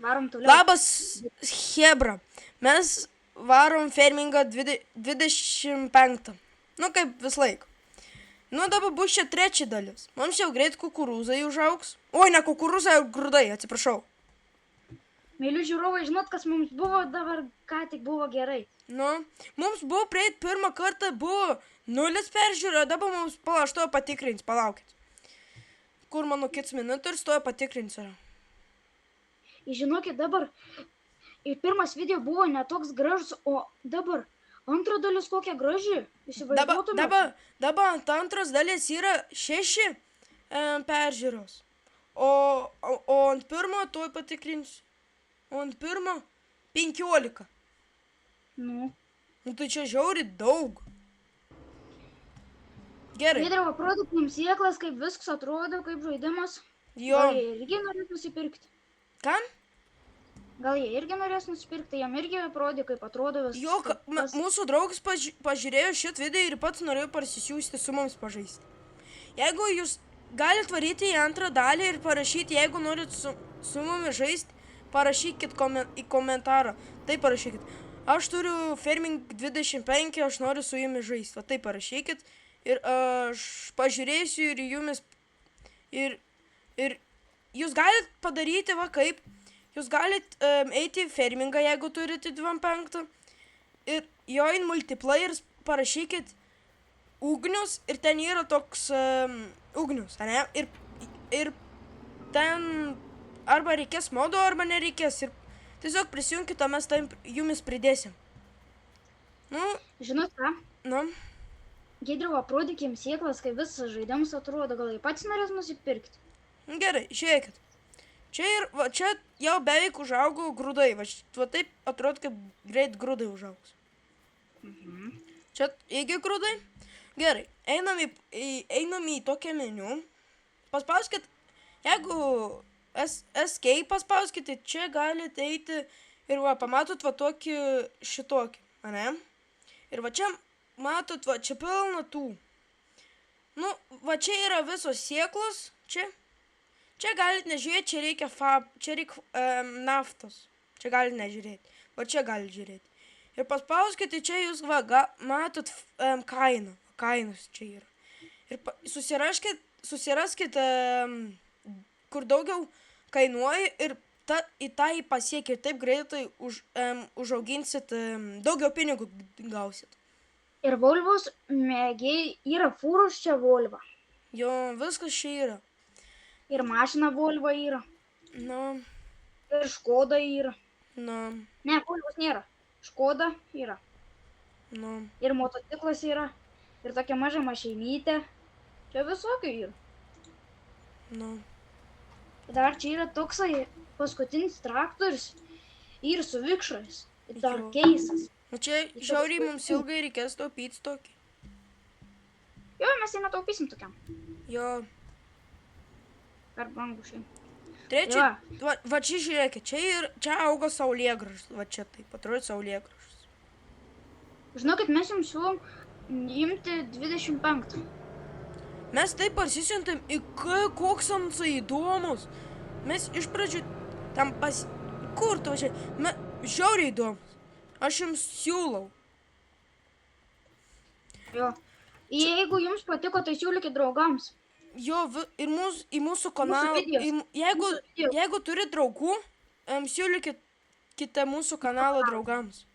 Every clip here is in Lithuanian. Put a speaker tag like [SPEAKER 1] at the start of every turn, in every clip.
[SPEAKER 1] Varom toliau.
[SPEAKER 2] Labas, Hebra. Mes varom fermingą 25. Nu, kaip vis laik. Nu, dabar bus čia trečia dalis. Mums jau greit kukurūzai užaugs. Oi, ne kukurūzai, grūdai, atsiprašau.
[SPEAKER 1] Mėly žiūrovai, žinot, kas mums buvo dabar, ką tik buvo gerai.
[SPEAKER 2] Nu, mums buvo prieit pirmą kartą, buvo 0 peržiūro, dabar mums aš to patikrins, palaukit. Kur mano kits minutė ir stoja patikrins yra.
[SPEAKER 1] Žinokit, dabar ir pirmas video buvo netoks gražus, o dabar antra dalis kokia graži. Įsivaizduotumėt?
[SPEAKER 2] Dabar ant antros dalis yra 6 peržiūros. O ant pirmo tuoj patikrinsiu. O ant pirmo 15.
[SPEAKER 1] Nu.
[SPEAKER 2] Nu tai čia žiauri daug. Gerai.
[SPEAKER 1] Giedriau, parodyk mums sėklas, kaip viskas atrodo, kaip žaidimas.
[SPEAKER 2] Jo.
[SPEAKER 1] Gal jie irgi norės nusipirkti?
[SPEAKER 2] Kam?
[SPEAKER 1] Gal jie irgi norės nusipirkti, jam irgi parodė, kaip atrodo viskas.
[SPEAKER 2] Jo, mūsų draugas pažiūrėjo šit video ir pats norėjo parsisiųsti su mums pažaisti. Jeigu jūs galite varyti į antrą dalį ir parašyti, jeigu norit su mumis žaisti, parašykit į komentarą. Tai parašykit. Aš turiu Ferming 25, aš noriu su jumis žaisti. Va tai parašykit ir aš pažiūrėsiu ir jumis. Ir jūs galite padaryti va kaip. Jūs galite eiti į Fermingą, jeigu turite 25. Ir jo in multiplayeris parašykit ugnius ir ten yra toks ugnius, ne? Ir ten arba reikės modo, arba nereikės. Ir tiesiog prisijunkit, o mes tam jumis pridėsim. Nu,
[SPEAKER 1] žinot ką?
[SPEAKER 2] Nu.
[SPEAKER 1] Giedriau, aprodyk jiems sėklas, kaip visas žaidimas atrodo. Gal jie patys norės nusipirkti?
[SPEAKER 2] Gerai, žiūrėkit. Čia jau beveik užaugo grūdai. Va taip atrodo, kaip greit grūdai užaugs. Čia irgi grūdai. Gerai, einam į tokią meniu. Paspauskit, jeigu escape paspauskite, čia galite eiti ir va, pamatot va tokį šitokį, ane? Ir va čia matot, va čia pilna tų. Nu, va čia yra visos sėklos, čia galite nežiūrėti, čia reikia naftos. Čia galite nežiūrėti, va čia galite žiūrėti. Ir paspauskite, čia jūs va, matot kainą, kainos čia yra. Ir susiraskit, kur daugiau kainuoja ir į tą pasiekit ir taip greitai užauginsit, daugiau pinigų gausit.
[SPEAKER 1] Ir Volvos mėgiai yra fūros čia Volva.
[SPEAKER 2] Jo, viskas čia yra.
[SPEAKER 1] Ir mašina Volva yra.
[SPEAKER 2] Nu.
[SPEAKER 1] Ir Škoda yra.
[SPEAKER 2] Nu.
[SPEAKER 1] Ne, Volvos nėra. Škoda yra.
[SPEAKER 2] Nu.
[SPEAKER 1] Ir motociklas yra. Ir tokia maža mašinytė. Čia visokių yra.
[SPEAKER 2] Nu.
[SPEAKER 1] Dar čia yra toksai paskutinis traktorius ir su vikšrais. Ir dar keisas.
[SPEAKER 2] O čia žiauriai mums ilgai reikės taupyti tokį.
[SPEAKER 1] Jo, mes jį netaupysim tokiam.
[SPEAKER 2] Jo.
[SPEAKER 1] Per brangu šiai.
[SPEAKER 2] Trečia, va čia žiūrėkit, čia auga saulėgrąžas. Va čia taip, atrodo saulėgrąžas.
[SPEAKER 1] Žinokit, mes jums siūlom imti 25.
[SPEAKER 2] Mes taip parsisiuntėm, koks amsai įdomus. Mes iš pradžių tam kur tu čia? Žiauriai įdomus. Aš jums siūlau.
[SPEAKER 1] Jo. Jeigu jums patiko, tai siūlykit draugams.
[SPEAKER 2] Jo, ir į mūsų kanalą. Jeigu turi draugų, siūlykite mūsų kanalą draugams.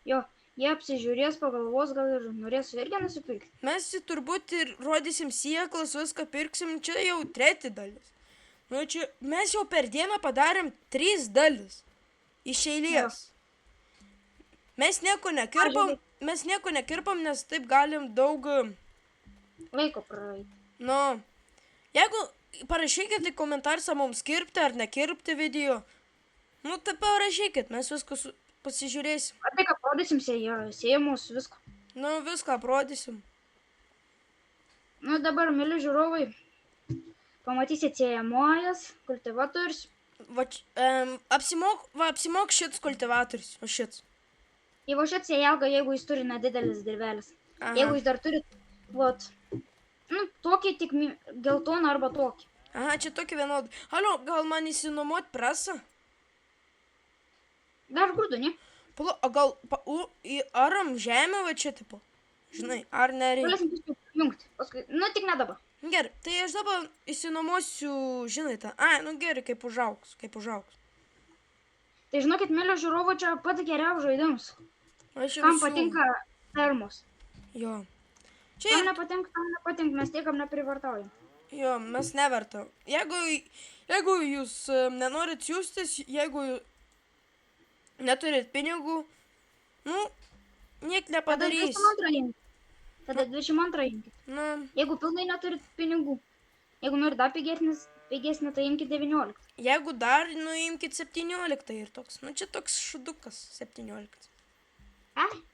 [SPEAKER 1] Jo. Jie apsižiūrės, pagalvos, gal ir norės irgi nusipirkti.
[SPEAKER 2] Mes turbūt ir rodysim sėklas, viską pirksim, čia jau treti dalis. Nu, čia mes jau per dieną padarėm 3 dalis. Iš eilės. Mes nieko nekirpam, nes taip galim daug
[SPEAKER 1] laiko praeiti.
[SPEAKER 2] Nu, jeigu parašykit į komentarą mums kirpti ar nekirpti video, nu tai parašykit, mes viską pasižiūrėsim.
[SPEAKER 1] Ar tai, ką parodysim sėjimus, viską.
[SPEAKER 2] Nu, viską parodysim.
[SPEAKER 1] Nu, dabar, mėly žiūrovai, pamatysit sėjamojas, kultivatorius.
[SPEAKER 2] Apsimok šits kultivatorius, o šits.
[SPEAKER 1] Jeigu šit sėjalga, jeigu jis turi nedidelis dirvelis. Jeigu jis dar turi, tokį tik geltoną arba tokį.
[SPEAKER 2] Aha, čia tokį vienodą. Alio, gal man įsinuomot presą?
[SPEAKER 1] Dar grūdų, ne?
[SPEAKER 2] Pala, o gal, ar ant žemė va čia, tipo? Žinai, ar nereikia?
[SPEAKER 1] Galėsim paskui jungti. Paskui, nu tik ne dabar.
[SPEAKER 2] Gerai, tai aš dabar įsinuomosiu, žinai, tą. Ai, nu gerai, kaip užaugs.
[SPEAKER 1] Tai žinokit, mėly žiūrovų, čia pats geriausias žaidimas.
[SPEAKER 2] Aš jau
[SPEAKER 1] Kam
[SPEAKER 2] siūlau.
[SPEAKER 1] patinka termos.
[SPEAKER 2] Jo.
[SPEAKER 1] Kam nepatinka, tam nepatinka, mes niekam neprivartaujam.
[SPEAKER 2] Jo, mes neverta. Jeigu jūs nenorit siūstis, jeigu neturit pinigų, nu, niek nepadarys.
[SPEAKER 1] Tada 22 imkit.
[SPEAKER 2] Nu,
[SPEAKER 1] Jeigu pilnai neturit pinigų. Jeigu norit dar pigesnį, tai imkit 19.
[SPEAKER 2] jeigu dar, nuimkit 17 ir toks. Nu, čia toks šudukas 17.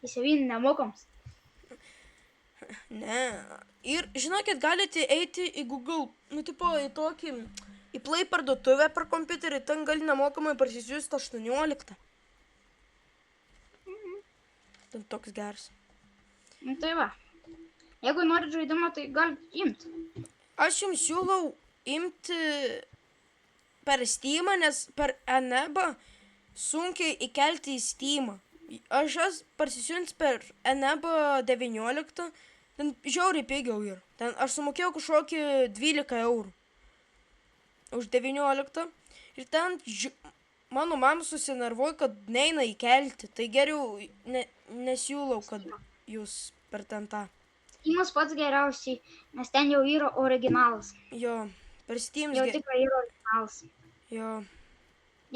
[SPEAKER 1] Jis jau nemokams.
[SPEAKER 2] Ne. Ir, žinokit, galite eiti į Google, nu, tipo, į Play parduotuvę per kompiuterį, ten gali nemokamai parsisiųsti 18. Ten toks geras.
[SPEAKER 1] Nu, tai va. Jeigu norit žaidimą, tai galit imti.
[SPEAKER 2] Aš jums siūlau imti per Steamą, nes per Enebą sunkiai įkelti į Steamą. Aš jas parsisiunts per Enebą 19, ten žiauriai pigiau yra. Ten aš sumokėjau kažkokį 12 eurų už 19 ir ten mano mama susinervuoja, kad neina įkelti. Tai geriau nesiūlau, kad jūs per ten tą.
[SPEAKER 1] Steamas pats geriausiai, nes ten jau yra originalas.
[SPEAKER 2] Jo, per Steam.
[SPEAKER 1] Jau tikrai yra originalas.
[SPEAKER 2] Jo.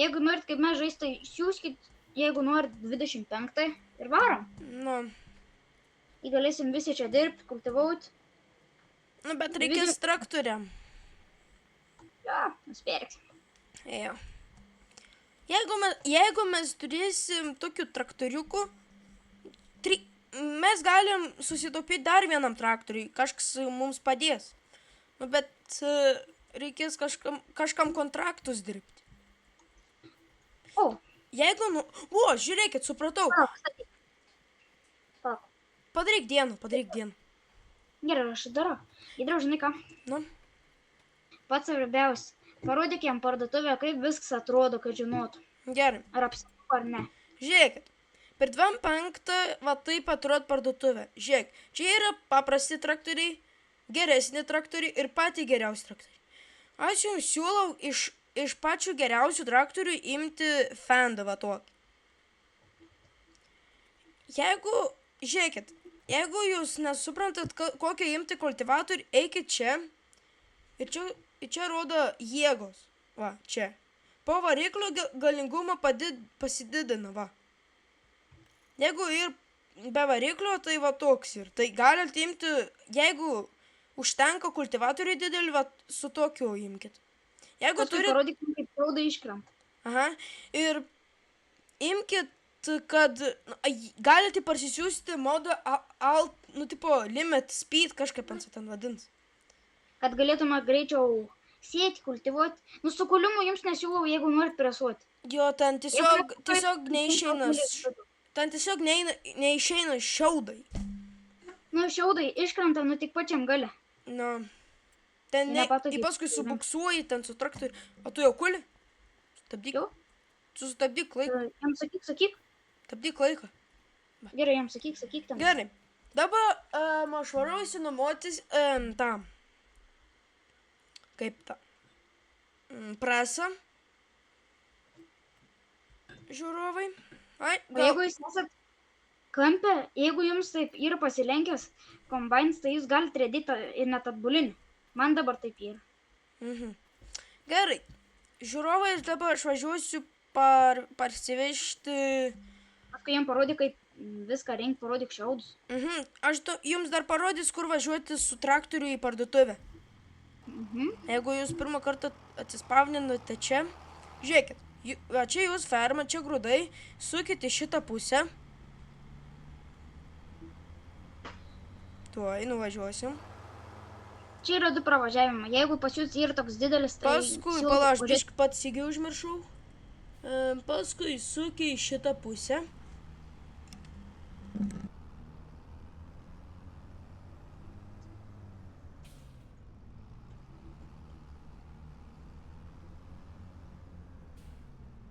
[SPEAKER 1] Jeigu norit kaip mes žaisti, tai siūskit, jeigu norit 25 ir varom.
[SPEAKER 2] Nu.
[SPEAKER 1] Galėsim visi čia dirbti, kultivauti.
[SPEAKER 2] Nu, bet reikės traktoriam.
[SPEAKER 1] Jo, nusipirksim.
[SPEAKER 2] Jo. Jeigu mes turėsim tokių traktoriukų, mes galim susitaupyti dar vienam traktoriui, kažkas mums padės. Nu, bet reikės kažkam kontraktus dirbti. Jeigu, žiūrėkit, supratau. Padaryk dieną.
[SPEAKER 1] Gerai, aš darau. Įdrau, žinai ką?
[SPEAKER 2] Nu.
[SPEAKER 1] Pats svarbiausia. Parodyk jam parduotuvę, kaip viskas atrodo, kad žinotų.
[SPEAKER 2] Gerai.
[SPEAKER 1] Ar apsimoka ar ne.
[SPEAKER 2] Žiūrėkit. Per 25 va taip atrodo parduotuvė. Žiūrėk, čia yra paprasti traktoriai, geresni traktoriai ir patį geriausi traktoriai. Aš jums siūlau iš pačių geriausių traktorių imti Fendą va tokį. Jeigu jūs nesuprantat, kokią imti kultivatorių, eikit čia. Ir čia rodo jėgos. Va, čia. Po variklio galingumą pasididina, va. Jeigu ir be variklio, tai va toks ir. Tai galite imti, jeigu užtenka kultivatorių didelį, va su tokiu imkit. Jeigu turite...
[SPEAKER 1] Parodyk, kaip šiaudai iškrenta.
[SPEAKER 2] Aha. Ir imkit, kad galite parsisiųsti modą limit speed, kažkaip ten vadins.
[SPEAKER 1] Kad galėtume greičiau sėti, kultivuoti. Nu, su kuliumu jums nesiūlau, jeigu norit presuoti.
[SPEAKER 2] Jo, ten tiesiog neišeina. Ten tiesiog neišeina šiaudai.
[SPEAKER 1] Nu, šiaudai iškrenta, nu tik pačiam gale.
[SPEAKER 2] Nu, ten paskui subuksuoji, ten su traktoriu. O tu jau kuli? Stabdyk. Sustabdyk laiką.
[SPEAKER 1] Jam sakyk.
[SPEAKER 2] Stabdyk laiką.
[SPEAKER 1] Gerai, jam sakyk ten.
[SPEAKER 2] Gerai. Dabar aš varau įsinuomotis tą. Kaip tą. Presą. Žiūrovai.
[SPEAKER 1] Jeigu jūs esat kampe, jeigu jums taip yra pasilenkęs kombainas, tai jūs galite rėdyti ir net atbulinį. Man dabar taip yra.
[SPEAKER 2] Gerai. Žiūrovai, dabar aš važiuosiu parsivežti...
[SPEAKER 1] Paskui jam parodyk, kaip viską renk, parodyk šiaudus.
[SPEAKER 2] Aš jums dar parodys, kur važiuoti su traktoriu į parduotuvę. Jeigu jūs pirmą kartą atsispavninate čia, žiūrėkit. Čia jūs ferma, čia grūdai, sukit į šitą pusę. Tuoj, nuvažiuosim.
[SPEAKER 1] Čia yra 2 pravažiavimai. Jeigu pas jūs yra toks didelis, tai...
[SPEAKER 2] Paskui, palauk, biškį pats įgiau užmiršau. Paskui suki į šitą pusę.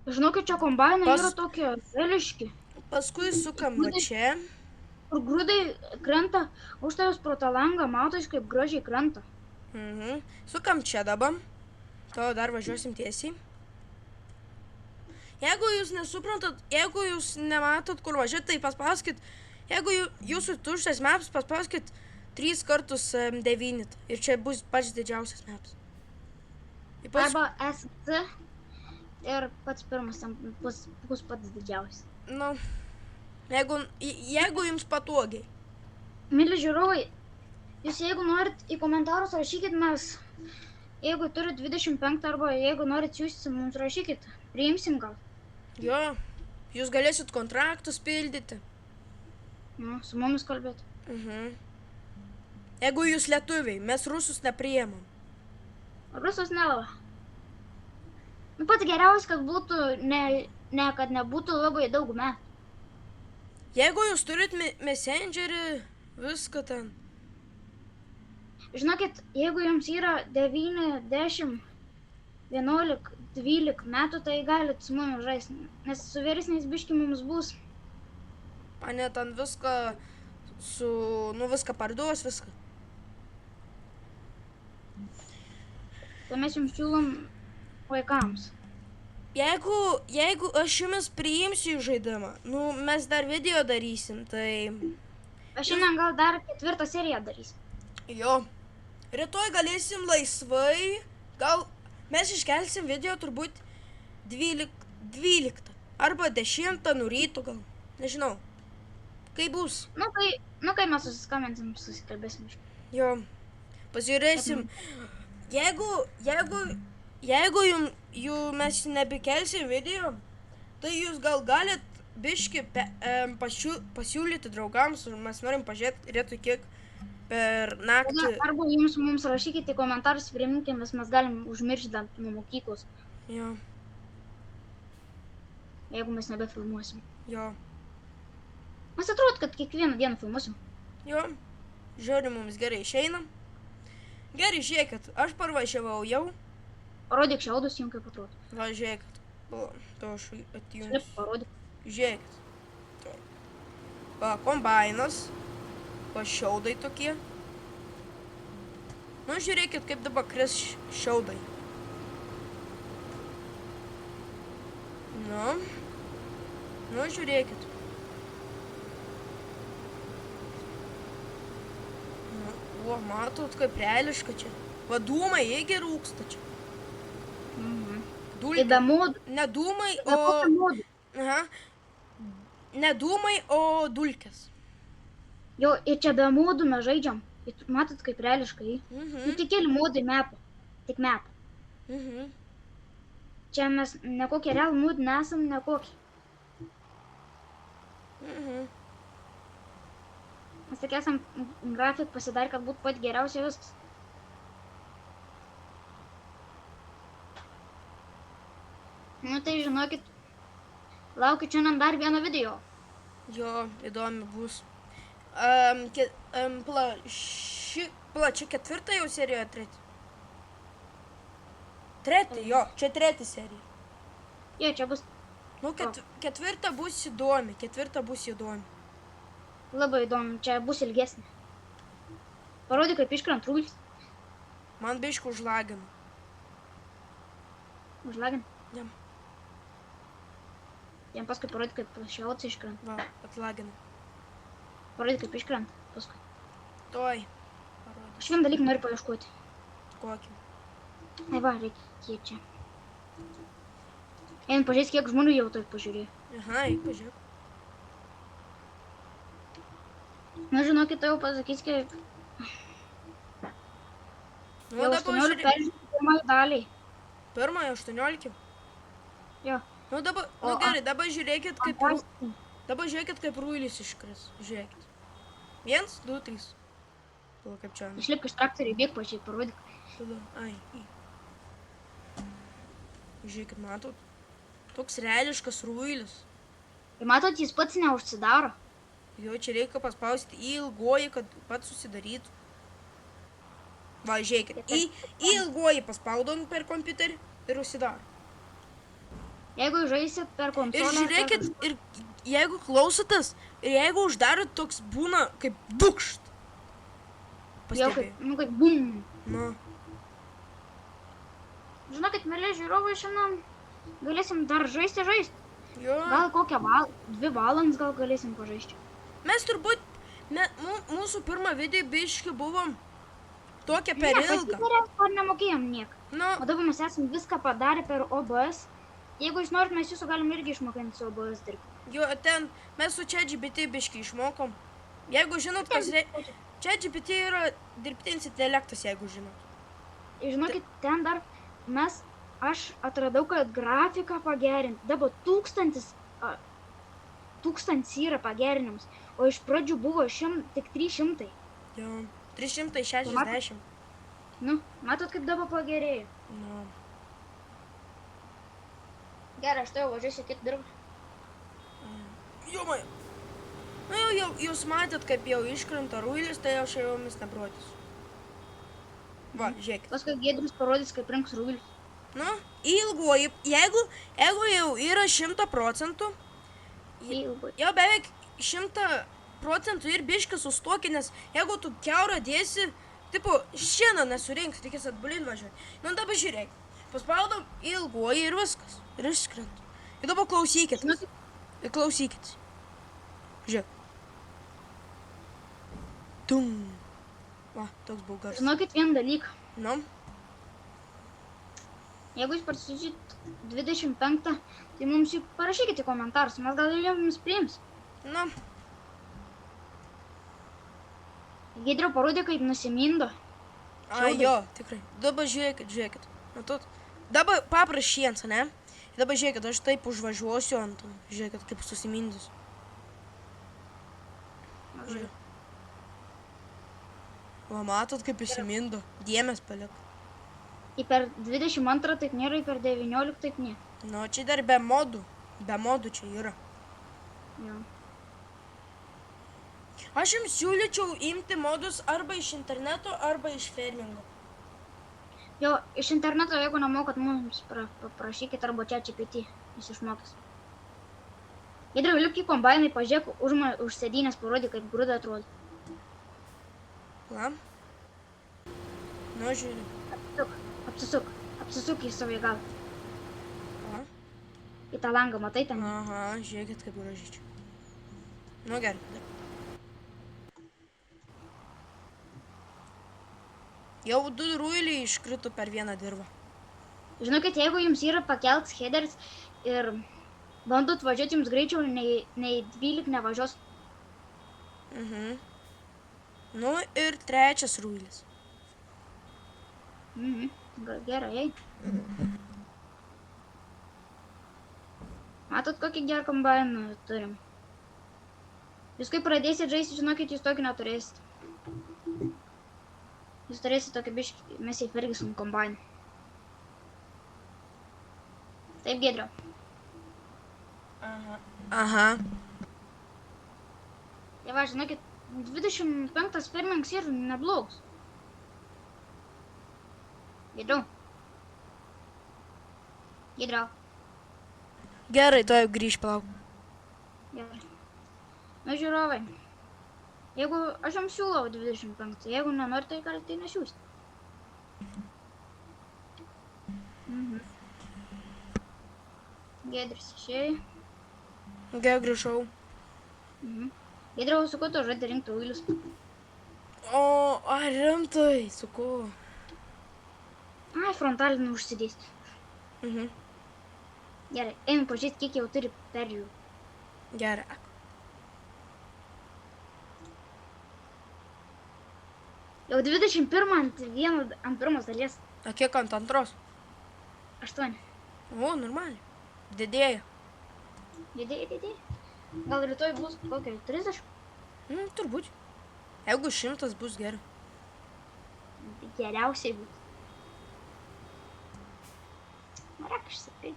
[SPEAKER 1] Žinokit, čia kombainai yra tokie vėliški.
[SPEAKER 2] Paskui sukam va čia.
[SPEAKER 1] Kur grūdai krenta, užtavęs pro tą langą, matais kaip gražiai krenta.
[SPEAKER 2] Sukam čia dabar. To dar važiuosim tiesiai. Jeigu jūs nesuprantat, jeigu jūs nematot, kur važiuot, tai paspauskit. Jeigu jūsų tuščias maps, paspauskit 3 kartus 9. Ir čia bus pats didžiausias maps.
[SPEAKER 1] Arba SC ir pats pirmas bus pats didžiausias.
[SPEAKER 2] Nu, jeigu jums patogiai.
[SPEAKER 1] Mili žiūrovai, jūs jeigu norit į komentarus rašykit mes, jeigu turit 25 arba jeigu norit siųsti mums rašykit, priimsim gal.
[SPEAKER 2] Jo, jūs galėsit kontraktus pildyti.
[SPEAKER 1] Nu, su mumis kalbėti.
[SPEAKER 2] Jeigu jūs lietuviai, mes rusus nepriėmam.
[SPEAKER 1] Rusus nelabai. Nu, pats geriausia, kad būtų, kad nebūtų labai daug metų.
[SPEAKER 2] Jeigu jūs turit messengerį, viską ten.
[SPEAKER 1] Žinokit, jeigu jums yra 9, 10, 11, 12 metų, tai galit su mumis žaisti. Nes su vyresniais biški mums bus.
[SPEAKER 2] Ane, ten viską viską parduos, viską.
[SPEAKER 1] Tai mes jums siūlom vaikams.
[SPEAKER 2] Jeigu aš jumis priimsiu į žaidimą, mes dar video darysim, tai...
[SPEAKER 1] Aš šiandien gal dar 4 seriją darysim.
[SPEAKER 2] Jo. Rytoj galėsim laisvai, gal mes iškelsim video turbūt 12 arba 10 nuo ryto gal, nežinau. Kai bus?
[SPEAKER 1] Kai mes susiskambinsim, susikalbėsim.
[SPEAKER 2] Jo. Pasižiūrėsim. Jeigu mes nebekelsim video, tai jūs gal galit biški pasiūlyti draugams, ir mes norim pažiūrėti kiek per naktį.
[SPEAKER 1] Arba jums mums rašykite komentarus, priminkime, mes galim užmiršti nuo mokyklos.
[SPEAKER 2] Jo.
[SPEAKER 1] Jeigu mes nebefilmuosim.
[SPEAKER 2] Jo.
[SPEAKER 1] Mes atrodo, kad kiekvieną dieną filmuosim.
[SPEAKER 2] Jo. Žiūrėjau, mums gerai išeina. Gerai, žiūrėkit, aš parvažiavau jau.
[SPEAKER 1] Parodyk šiaudus jums, kaip atrodo.
[SPEAKER 2] Va, žiūrėkit. To aš atjungsiu.
[SPEAKER 1] Slip, parodyk.
[SPEAKER 2] Žiūrėkit. Va, kombainas. Va, šiaudai tokie. Nu, žiūrėkit, kaip dabar kris šiaudai. Nu, žiūrėkit. O, matot, kaip reališka čia. Va, dūmai irgi rūksta čia.
[SPEAKER 1] Įdomu.
[SPEAKER 2] Ne dūmai, o... Ne dūmai, o dulkės.
[SPEAKER 1] Jo, ir čia be modų mes žaidžiam. Matot, kaip reališkai. Tik keli modai mepo. Tik mepo. Čia mes nekokie real modai nesam, nekokie. Mes tik esam grafik pasidarę, kad būtų pat geriausia viskas. Nu tai žinokit, laukiu šiandien dar vieną video.
[SPEAKER 2] Jo, įdomi bus. Čia 4 jau serija, 3. 3, jo, čia 3 serija.
[SPEAKER 1] Jo, čia bus...
[SPEAKER 2] Nu, 4 bus įdomi.
[SPEAKER 1] Labai įdomu, čia bus ilgesnė. Parodyk, kaip iškrant rūlis.
[SPEAKER 2] Man biškų užlagina.
[SPEAKER 1] Užlagina?
[SPEAKER 2] Jam.
[SPEAKER 1] Jam paskui parodyk, kaip šiaudas iškrant.
[SPEAKER 2] Va, atlagina.
[SPEAKER 1] Parodyk, kaip iškrant paskui.
[SPEAKER 2] Toj.
[SPEAKER 1] Aš vieną dalyką noriu paieškoti.
[SPEAKER 2] Kokį?
[SPEAKER 1] Ai va, reikia čia. Einam pažiūrėti, kiek žmonių jau taip pažiūrėjo.
[SPEAKER 2] Aha, eik pažiūrėk.
[SPEAKER 1] Na, žinokit, tai jau pasakys, kaip...
[SPEAKER 2] Nu,
[SPEAKER 1] jau 18 peržiūrėti pirmąjį daliai.
[SPEAKER 2] Pirmąjį 18?
[SPEAKER 1] Jo.
[SPEAKER 2] Nu, gerai, dabar žiūrėkit, kaip rūlis iškris. Žiūrėkit. 1, 2, 3. Tada kaip čia.
[SPEAKER 1] Išlipk iš traktorių, bėg pačiai, parodyk.
[SPEAKER 2] Tada, Žiūrėkit, matot. Toks reališkas rūlis.
[SPEAKER 1] Ir matot, jis pats neužsidaro.
[SPEAKER 2] Jo, čia reikia paspausti ilgoji, kad pats susidarytų. Va, žiūrėkit, ilgoji paspaudom per kompiuterį ir užsidaro.
[SPEAKER 1] Jeigu žaisit per
[SPEAKER 2] Ir
[SPEAKER 1] konsolę...
[SPEAKER 2] žiūrėkit, ir jeigu klausotės, ir jeigu uždarot, toks būna kaip dukšt.
[SPEAKER 1] Jau kaip, kaip bum.
[SPEAKER 2] Nu.
[SPEAKER 1] Žinokit, mėly žiūrovai, šiandien galėsim dar žaisti.
[SPEAKER 2] Jo.
[SPEAKER 1] Gal kokią 2 valandas gal galėsim pažaisti.
[SPEAKER 2] Mes turbūt, mūsų pirmą video biškį buvom tokia per ilgą.
[SPEAKER 1] Ar nemokėjom niek.
[SPEAKER 2] Nu.
[SPEAKER 1] O dabar mes esam viską padarę per OBS. Jeigu jūs norit, mes jūsų galim irgi išmokinti su OBS dirbti.
[SPEAKER 2] Jo, ten mes su ChatGPT biškį išmokom. Jeigu žinot, kas ChatGPT yra dirbtinis intelektas, jeigu žinot.
[SPEAKER 1] Ir žinokit, ten dar aš atradau, kad grafiką pagerinti. Dabar 1000 yra pagerinimus, o iš pradžių buvo tik 300.
[SPEAKER 2] Jo, 360.
[SPEAKER 1] Nu, matot, kaip dabar pagerėjo.
[SPEAKER 2] Nu.
[SPEAKER 1] Gerai, aš tai jau važiuosiu kit dirbti.
[SPEAKER 2] Jo, man. Na jau, jūs matėt, kaip jau iškrenta ruilis, tai aš jau jomis nebrodysiu. Va, žiūrėkit.
[SPEAKER 1] Paskui Giedrius parodys, kaip rinks ruilis.
[SPEAKER 2] Nu, ilguoji, jeigu jau yra 100%, jau beveik 100% ir biškį sustokį, nes jeigu tu kiaurą dėsi, tipo, šiandien nesurinks, tikės atbulin važiuoti. Nu, dabar žiūrėk, paspaudom ilguoji ir viskas, ir išskrenta. Ir dabar klausykit. Ir klausykit. Žiūrėk. Tum. Va, toks buvo garsas.
[SPEAKER 1] Žinokit vieną dalyką.
[SPEAKER 2] Nu.
[SPEAKER 1] Jeigu jūs parsiūsit 25, tai mums jį parašykite komentarus, mes gal jums priims.
[SPEAKER 2] Nu.
[SPEAKER 1] Giedriau parodė, kaip nusimindo.
[SPEAKER 2] Jo, tikrai. Dabar žiūrėkit. Matot. Dabar paprašyjant, ne? Dabar žiūrėkit, aš taip užvažiuosiu ant, žiūrėkit, kaip susimindys. Žiūrėk. Va, matot, kaip įsimindo. Dėmes palik.
[SPEAKER 1] Ir per 22 taip nėra, ir per 19 taip nėra.
[SPEAKER 2] Nu, čia dar be modų. Be modų čia yra.
[SPEAKER 1] Jo.
[SPEAKER 2] Aš jums siūlyčiau imti modus arba iš interneto, arba iš fermingo.
[SPEAKER 1] Jo, iš interneto, jeigu nemokat, mums paprašykit arba ChatGPT, jis išmokys. Giedriau, lipk į kombainą, pažiūrėk, už sėdynės parodė, kaip grūda atrodo.
[SPEAKER 2] Va. Nu, žiūrė.
[SPEAKER 1] Apsisuk į savo galą.
[SPEAKER 2] Va.
[SPEAKER 1] Į tą langą, matai ten?
[SPEAKER 2] Aha, žiūrėkit, kaip gražiai čia. Nu, gerai. Jau 2 ruiliai iškrito per vieną dirvą.
[SPEAKER 1] Žinokit, jeigu jums yra pakeltas headeris ir bandot važiuoti jums greičiau, nei 12 nevažiuos.
[SPEAKER 2] Nu ir 3 ruilis.
[SPEAKER 1] Gerai. Matot, kokį gerą kombainą turim. Jūs kai pradėsit žaisti, žinokit, jūs tokį neturėsit. Jūs turėsit tokį biškį Messi Ferguson kombainą. Taip, Giedriau.
[SPEAKER 2] Aha.
[SPEAKER 1] Tai va, žinokit, 25 fermings yra neblogs. Giedriau.
[SPEAKER 2] Gerai, to jau grįž, palauk.
[SPEAKER 1] Gerai. Nu, žiūrovai. Jeigu aš jums siūlau 25, jeigu nenori, tai galite nesiųsti. Giedris išėjo.
[SPEAKER 2] Gerai, grįžau.
[SPEAKER 1] Giedriau, su ko tu žaidė rinkti ruilius?
[SPEAKER 2] O, ar rimtai, su ko?
[SPEAKER 1] Ai, frontalinį užsidėsti. Gerai, einu pažiūrėti, kiek jau turi peržiūrų.
[SPEAKER 2] Gerai.
[SPEAKER 1] Jau 21 ant pirmos dalies.
[SPEAKER 2] O kiek ant antros?
[SPEAKER 1] 8.
[SPEAKER 2] O, normaliai. Didėja.
[SPEAKER 1] Didėja. Gal rytoj bus kokia 30?
[SPEAKER 2] Turbūt. Jeigu 100 bus gerai.
[SPEAKER 1] Geriausiai bus. Marak, išsakai.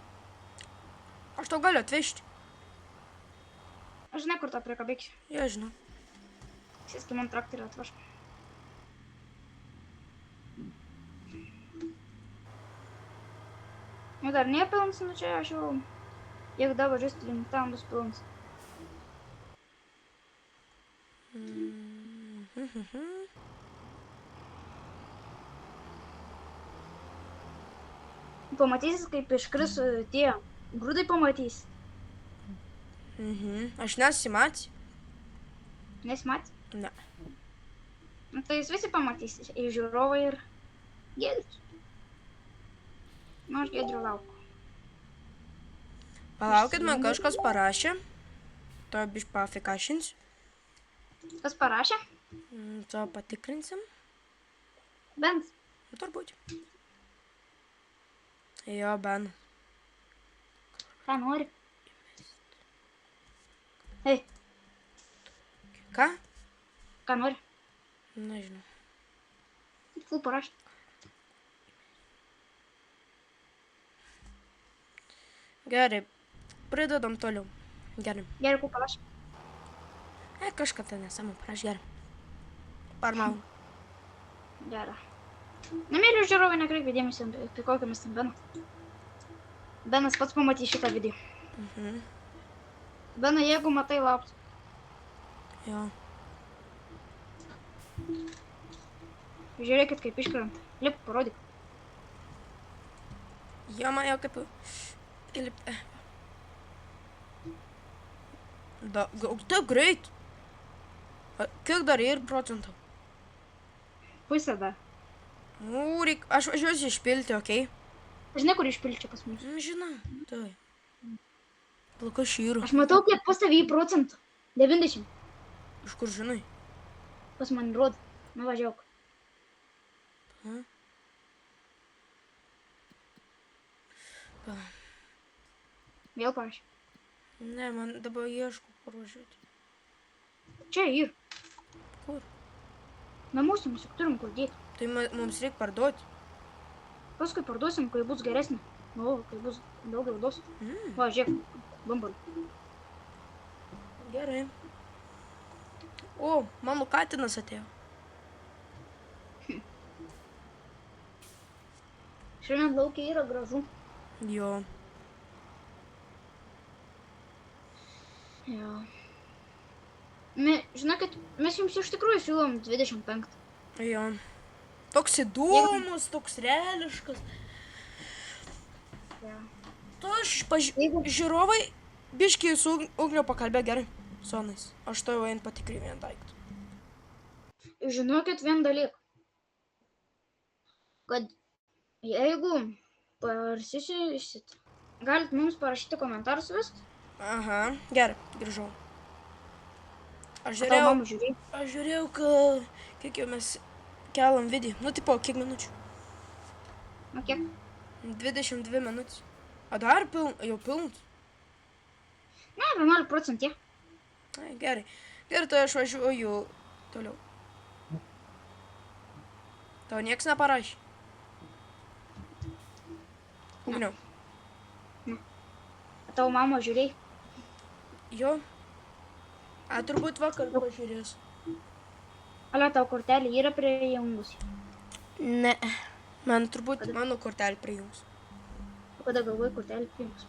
[SPEAKER 2] Aš tau galiu atvežti.
[SPEAKER 1] Aš žinai, kur tą priekabėksiu.
[SPEAKER 2] Jo, žinau.
[SPEAKER 1] Sėski man traktorių atvažk. Nu dar nepilns, nu čia aš jau Jeigu dabar žaisti limitam bus pilnas. Pamatysis, kaip iškris tie grūdai pamatysis.
[SPEAKER 2] Aš nesimatys.
[SPEAKER 1] Nesimatys?
[SPEAKER 2] Ne.
[SPEAKER 1] Nu, tai jūs visi pamatysis. Ir žiūrovai ir Giedrius. Nu, aš Giedrių lauku.
[SPEAKER 2] Palaukit, man kažkas parašė. To biš pafikašinsiu.
[SPEAKER 1] Kas parašė?
[SPEAKER 2] To patikrinsim.
[SPEAKER 1] Bens.
[SPEAKER 2] Turbūt. Jo, Ben.
[SPEAKER 1] Ką nori? Ei,
[SPEAKER 2] Ką?
[SPEAKER 1] ką nori?
[SPEAKER 2] Nežinau.
[SPEAKER 1] Ful parašė.
[SPEAKER 2] Gerai. Pridedam toliau. Gerai.
[SPEAKER 1] Gerai, ful parašė.
[SPEAKER 2] Kažką tai nesama parašė. Gerai. Parmau.
[SPEAKER 1] Gerai. Nemėliu žiūrovai, nekreipia dėmesį, apie kokią mes ten Beną. Benas pats pamatys šitą video. Benai, jeigu matai, lauks.
[SPEAKER 2] Jo.
[SPEAKER 1] Žiūrėkit, kaip iškrenta. Lip, parodyk.
[SPEAKER 2] Jo, man jau kaip... Taip greit. Kiek dar ir procentų?
[SPEAKER 1] Pusę dar.
[SPEAKER 2] Aš važiuosiu išpilti, okei?
[SPEAKER 1] Žinai, kur išpilčia pas mus?
[SPEAKER 2] Žinau, tai. Plaka šyru.
[SPEAKER 1] Aš matau, kiek pas tavį procentų. 90.
[SPEAKER 2] Iš kur žinai?
[SPEAKER 1] Pas man rodo. Nuvažiuok. Vėl parašė.
[SPEAKER 2] Ne, man dabar ieškau kur važiuoti.
[SPEAKER 1] Čia ir.
[SPEAKER 2] Kur?
[SPEAKER 1] Namuose mes juk turim kur dėti.
[SPEAKER 2] Tai mums reikia parduoti.
[SPEAKER 1] Paskui parduosim, kai bus geresnė. Nu, kai bus daugiau duos. Va, žiūrėk, bambalį.
[SPEAKER 2] Gerai. O, mano katinas atėjo.
[SPEAKER 1] Šiandien laukia yra gražu.
[SPEAKER 2] Jo.
[SPEAKER 1] Jo. Žinokit, mes jums iš tikrųjų siūlom 25.
[SPEAKER 2] Jo. Toks įdomus, toks reališkas.
[SPEAKER 1] Jo.
[SPEAKER 2] Tu žiūrovai, biškį su Ugnio pakalbė gerai. Sonais. Aš to jau einu patikrinti vieną daiktą.
[SPEAKER 1] Žinokit vien dalyką. Kad jeigu parsisysit, galit mums parašyti komentarus vis.
[SPEAKER 2] Aha, gerai, grįžau. Aš
[SPEAKER 1] Mama žiūrėjau.
[SPEAKER 2] žiūrėjau, kiek jau mes kelam video. Nu, tipo, kiek minučių?
[SPEAKER 1] Nu, kiek?
[SPEAKER 2] 22 minutės. O dar jau pilnus?
[SPEAKER 1] Ne, 11%.
[SPEAKER 2] Ai, gerai. Gerai, tai aš važiuoju toliau. Tau nieks neparašė? Ugniau.
[SPEAKER 1] Tavo mama žiūrėjai.
[SPEAKER 2] Jo. Turbūt vakar pažiūrės.
[SPEAKER 1] Alio, tavo kortelė yra prijungusi.
[SPEAKER 2] Ne. Man turbūt mano kortelė prijungs.
[SPEAKER 1] O kada galvoji kortelė prijungus?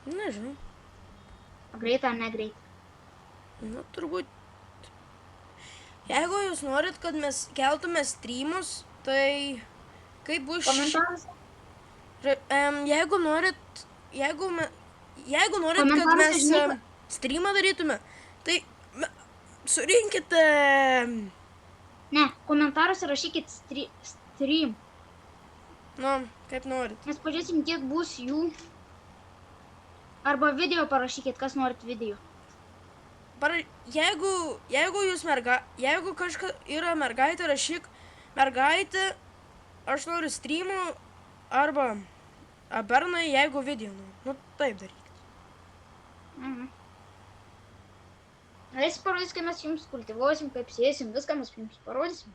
[SPEAKER 2] Nežinau.
[SPEAKER 1] Greit ar negreit?
[SPEAKER 2] Nu, turbūt. Jeigu jūs norit, kad mes keltume streamus, tai kaip bus...
[SPEAKER 1] Komentaras?
[SPEAKER 2] Jeigu norit, kad mes streamą darytume, tai surinkite...
[SPEAKER 1] Ne, komentaruose rašykit stream.
[SPEAKER 2] Nu, kaip norit.
[SPEAKER 1] Mes pažiūrėsim, kiek bus jų. Arba video parašykit, kas norit video.
[SPEAKER 2] Jeigu jūs jeigu kažkas yra mergaitė, rašyk mergaitė, aš noriu streamų, arba bernai, jeigu video. Nu, taip darykit.
[SPEAKER 1] Jis parodys, kai mes jums kultivuosim, kaip sėsim, viską mes jums parodysim.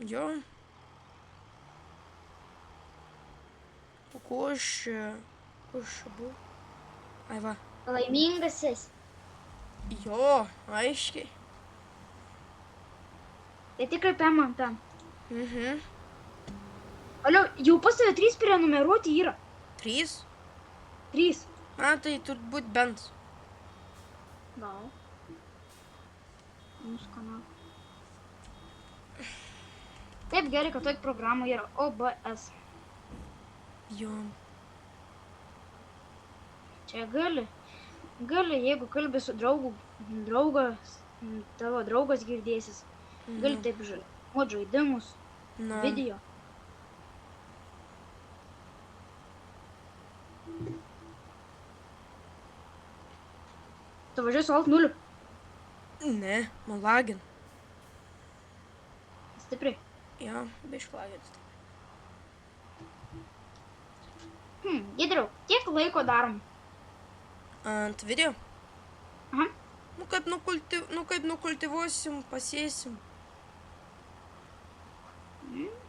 [SPEAKER 2] Jo. Ko aš buvo? Ai va.
[SPEAKER 1] Laimingas esi.
[SPEAKER 2] Jo, aiškiai.
[SPEAKER 1] Tai tikrai man ten.
[SPEAKER 2] Mhm.
[SPEAKER 1] Alio, jau pas tave 3 prenumeruoti yra.
[SPEAKER 2] 3?
[SPEAKER 1] 3.
[SPEAKER 2] Tai turbūt bent.
[SPEAKER 1] Gal. Mūsų kanalą. Taip gerai, kad tokia programa yra OBS.
[SPEAKER 2] Jo.
[SPEAKER 1] Čia gali, jeigu kalbi su tavo draugas girdėsis, gali taip žaidimus, žaidimus, video. Tu važiuoji su alt 0.
[SPEAKER 2] Ne, man lagin.
[SPEAKER 1] Stipriai.
[SPEAKER 2] Jo, bišlagins.
[SPEAKER 1] Giedriau, kiek laiko darom?
[SPEAKER 2] Ant video?
[SPEAKER 1] Aha.
[SPEAKER 2] Kaip nukultivuosim, pasėsim.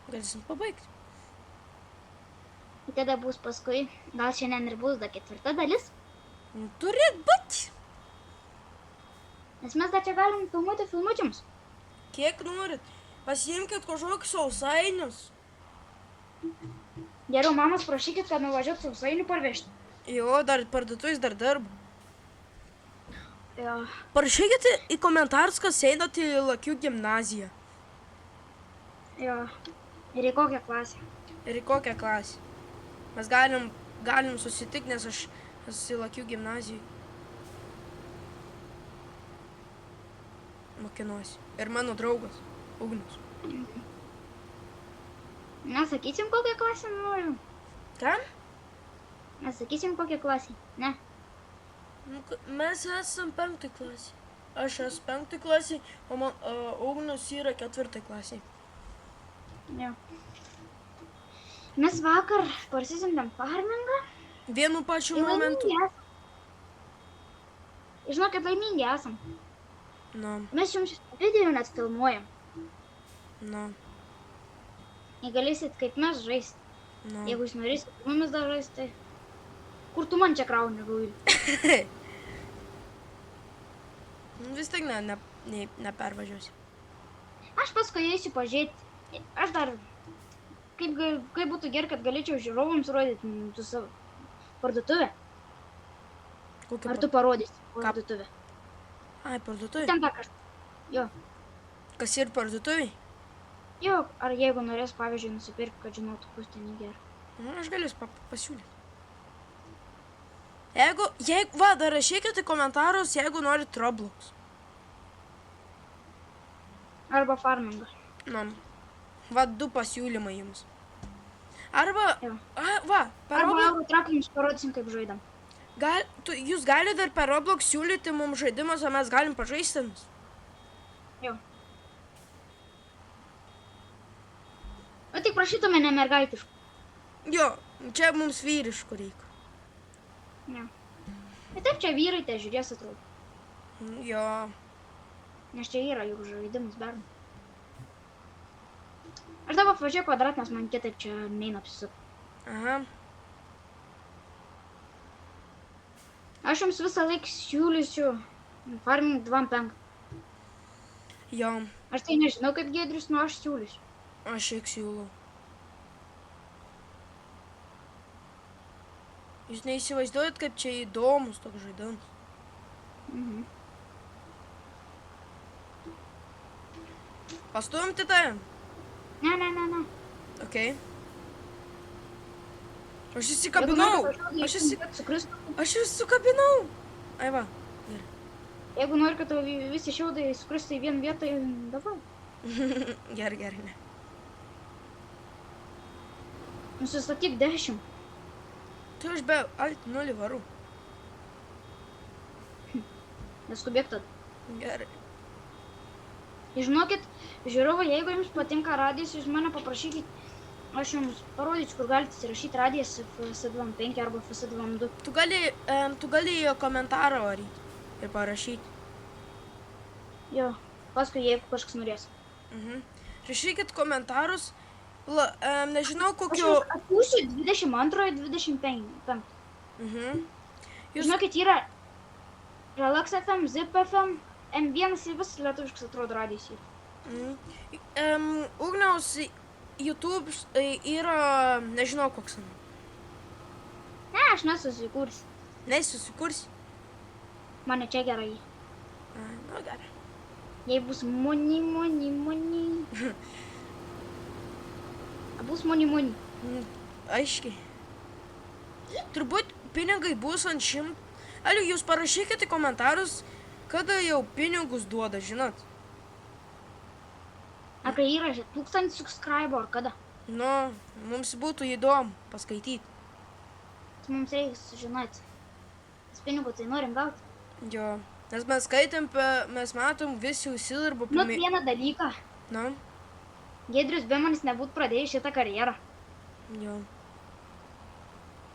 [SPEAKER 2] Galėsim pabaigti.
[SPEAKER 1] Tada bus paskui, gal šiandien ir bus dar 4 dalis.
[SPEAKER 2] Turėt būti.
[SPEAKER 1] Nes mes dar čia galim filmuoti filmučiams.
[SPEAKER 2] Kiek norit. Pasiimkit kažkokius sausainius.
[SPEAKER 1] Geriau, mamos prašykit, kad nuvažiuot sausainių parvežti.
[SPEAKER 2] Jo, dar parduotuvės dar dirbu.
[SPEAKER 1] Jo.
[SPEAKER 2] Parašykit į komentarus, kas einat į Lakių gimnaziją.
[SPEAKER 1] Jo. Ir į kokią klasę.
[SPEAKER 2] Ir į kokią klasę. Mes galim susitikti, nes aš esu į Lakių gimnazijai. Mokinuosi. Ir mano draugas, Ugnius.
[SPEAKER 1] Mes sakysim, kokią klasę norim.
[SPEAKER 2] Ką?
[SPEAKER 1] Mes sakysim, kokią klasę. Ne.
[SPEAKER 2] Mes esam 5 klasė. Aš esu 5 klasė, o Ugnius yra 4 klasė.
[SPEAKER 1] Jo. Mes vakar parsisiuntėm farmingą.
[SPEAKER 2] Vienu pačiu momentu.
[SPEAKER 1] Žinokit, laimingi esam.
[SPEAKER 2] No.
[SPEAKER 1] Mes jums video net filmuojam.
[SPEAKER 2] No.
[SPEAKER 1] Jei galėsit kaip mes žaisti.
[SPEAKER 2] No.
[SPEAKER 1] Jeigu jūs norėsit mumis dar žaisti, tai kur tu man čia krauni ruilį?
[SPEAKER 2] Vis tiek nepervažiuosi.
[SPEAKER 1] Aš paskui eisiu pažiūrėti. Aš dar, kaip būtų gerai, kad galėčiau žiūrovams rodyti su savo parduotuvę. Ar tu parodysi parduotuvę?
[SPEAKER 2] Ai, parduotuvė?
[SPEAKER 1] Ten tą kažką. Jo.
[SPEAKER 2] Kas ir parduotuvė?
[SPEAKER 1] Jo, ar jeigu norės, pavyzdžiui, nusipirkti, kad žinotų, kus ten įgera.
[SPEAKER 2] Aš galėsiu pasiūlyti. Dar rašykit į komentarus, jeigu norit Roblox.
[SPEAKER 1] Arba farmingą.
[SPEAKER 2] Na, 2 pasiūlymai jums. Arba,
[SPEAKER 1] Jo.
[SPEAKER 2] per
[SPEAKER 1] Eurotruck jums parodysim, kaip žaidam.
[SPEAKER 2] Jūs galite dar per Roblox siūlyti mums žaidimus, o mes galim pažaisti.
[SPEAKER 1] Jo. O tik prašytume ne mergaitiškų.
[SPEAKER 2] Jo, čia mums vyriškų reikia.
[SPEAKER 1] Jo. Bet taip čia vyrai te žiūrės, atrodo.
[SPEAKER 2] Jo.
[SPEAKER 1] Nes čia yra juk žaidimas bernų. Aš dabar važiuoju kvadrat, nes man kitaip čia neina apsisukti.
[SPEAKER 2] Aha.
[SPEAKER 1] Aš jums visą laiką siūlysiu farming 2.5.
[SPEAKER 2] Jo.
[SPEAKER 1] Aš tai nežinau, kaip Giedrius, nu aš siūlysiu.
[SPEAKER 2] Aš šiek siūlau. Jūs neįsivaizduojat, kaip čia įdomus toks žaidimas. Pastumti tai?
[SPEAKER 1] Ne.
[SPEAKER 2] Okei. Aš įsikabinau. Aš įsikabinau. Ai va. Gerai.
[SPEAKER 1] Jeigu nori, kad tavo visi šiaudai sukristų į vieną vietą, dabar.
[SPEAKER 2] Gerai, ne.
[SPEAKER 1] Nusistatyk 10.
[SPEAKER 2] Tai aš be alt 0 varu.
[SPEAKER 1] Neskubėk tad.
[SPEAKER 2] Gerai.
[SPEAKER 1] Žinokit, žiūrovai, jeigu jums patinka radijas, jūs mane paprašykit, aš jums parodysiu, kur galite įsirašyti radijas FS25 arba FS22.
[SPEAKER 2] Tu gali komentarą varyti ir parašyti.
[SPEAKER 1] Jo, paskui jeigu kažkas norės.
[SPEAKER 2] Rašykit komentarus. Nežinau, kokio...
[SPEAKER 1] Aš atpūsiu 22-25. Žinokit, yra Relax FM, Zip FM, M1 ir vis lietuviškas atrodo radijas yra.
[SPEAKER 2] Ugniaus YouTube yra, nežinau koks.
[SPEAKER 1] Ne, aš nesusikūrsiu.
[SPEAKER 2] Nesusikursi.
[SPEAKER 1] Mane čia gerai.
[SPEAKER 2] Nu, gerai.
[SPEAKER 1] Jei bus money. Bus money.
[SPEAKER 2] Aiškiai. Turbūt pinigai bus ant 100. Aliu, jūs parašykite komentarus, kada jau pinigus duoda, žinot.
[SPEAKER 1] Ar kai įrašė 1000 subscribe ar kada?
[SPEAKER 2] Nu, mums būtų įdomu paskaityti.
[SPEAKER 1] Tai mums reikia sužinoti. Nes pinigų tai norim gauti.
[SPEAKER 2] Jo, nes mes skaitėm, mes matom, visi užsidirbo.
[SPEAKER 1] Nu, vieną dalyką.
[SPEAKER 2] Nu,
[SPEAKER 1] Giedrius be manis nebūtų pradėjęs šitą karjerą.
[SPEAKER 2] jo.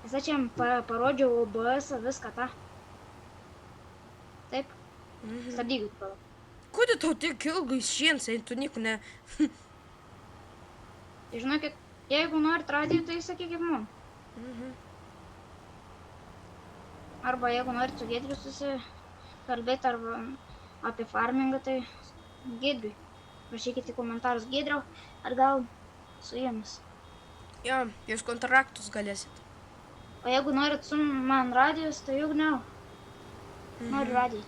[SPEAKER 1] Nes aš jam parodžiau OBS viską tą. Taip, stabdykit palauk.
[SPEAKER 2] Kodėl tau tiek ilgai šiens, tu nieko ne...
[SPEAKER 1] Tai žinokit, jeigu norit radijo, tai sakykit mum. Arba jeigu norit su Giedriu susikalbėti arba apie farmingą, tai Giedriui. Rašykite komentarus Giedriau, ar gal su jumis.
[SPEAKER 2] Jo, jūs kontraktus galėsit.
[SPEAKER 1] O jeigu norit su man radijos, tai ugniau. Noriu radiją.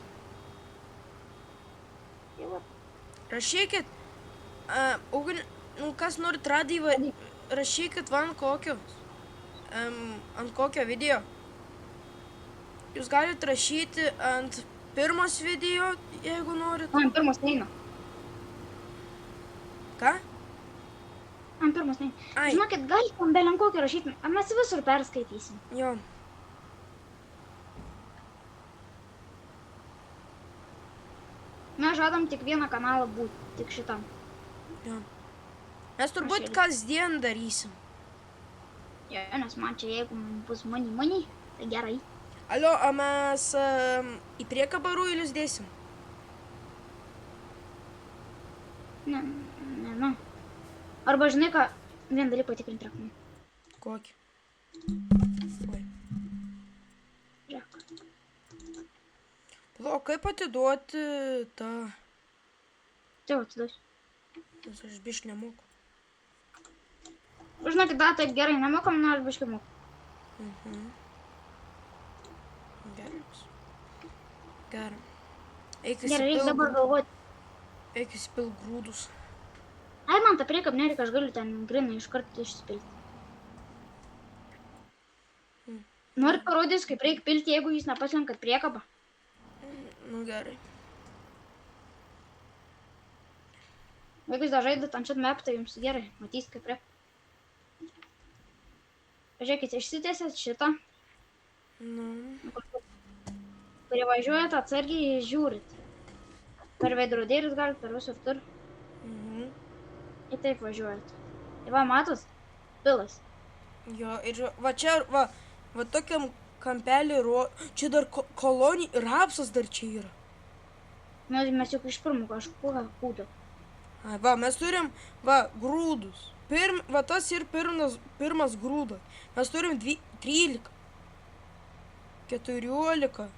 [SPEAKER 1] Tai va.
[SPEAKER 2] Rašykit, kas norit radiją, rašykit man kokios. Ant kokio video. Jūs galite rašyti ant pirmos video, jeigu norit.
[SPEAKER 1] Ant pirmos neina.
[SPEAKER 2] Ką?
[SPEAKER 1] Ant pirmos neina.
[SPEAKER 2] Ai.
[SPEAKER 1] Žinokit, galite ant belen kokį rašyti, mes visur perskaitysim.
[SPEAKER 2] Jo.
[SPEAKER 1] Mes žadam tik vieną kanalą būti, tik šitam.
[SPEAKER 2] Jo. Mes turbūt kasdien darysim.
[SPEAKER 1] Jo, nes man čia jeigu bus money, tai gerai.
[SPEAKER 2] Alio, o mes į priekabą ruilius dėsim?
[SPEAKER 1] Ne. Arba žinai ką, vieną dalyką patikrinti reklamą.
[SPEAKER 2] Kokį? Oi.
[SPEAKER 1] Žiūrėk.
[SPEAKER 2] O kaip atiduoti tą...
[SPEAKER 1] Tai va, atiduosiu.
[SPEAKER 2] Nes aš biškį nemoku.
[SPEAKER 1] Žinokit, da, taip gerai, nemokam, nors biškį moku.
[SPEAKER 2] Geras. Gerai. Eik
[SPEAKER 1] Gerai, reikia dabar galvoti.
[SPEAKER 2] Eik įsipil grūdus.
[SPEAKER 1] Ai, man tą priekab nereikia, aš galiu ten grinai iš karto išsipilti. Norit parodys, kaip reikia pilti, jeigu jūs nepaslenkat priekabą?
[SPEAKER 2] Nu gerai.
[SPEAKER 1] Jeigu jūs dar žaidat ant šit map, tai jums gerai, matysit kaip reikia. Pažiūrėkit, išsitėsėt šitą.
[SPEAKER 2] Nu.
[SPEAKER 1] Privažiuojat atsargiai žiūrit. Per veidrodėlius galit, per visur tur. Ir taip važiuojat. Tai va, matos? Pilas.
[SPEAKER 2] Jo, ir va čia, va tokiam kampelį, čia dar kolonija, rapsas dar čia yra.
[SPEAKER 1] Mes juk iš pirmų kažkuo kūdų.
[SPEAKER 2] Va, mes turim, va, grūdus. Va tas ir pirmas grūdas. Mes turim 13, 14,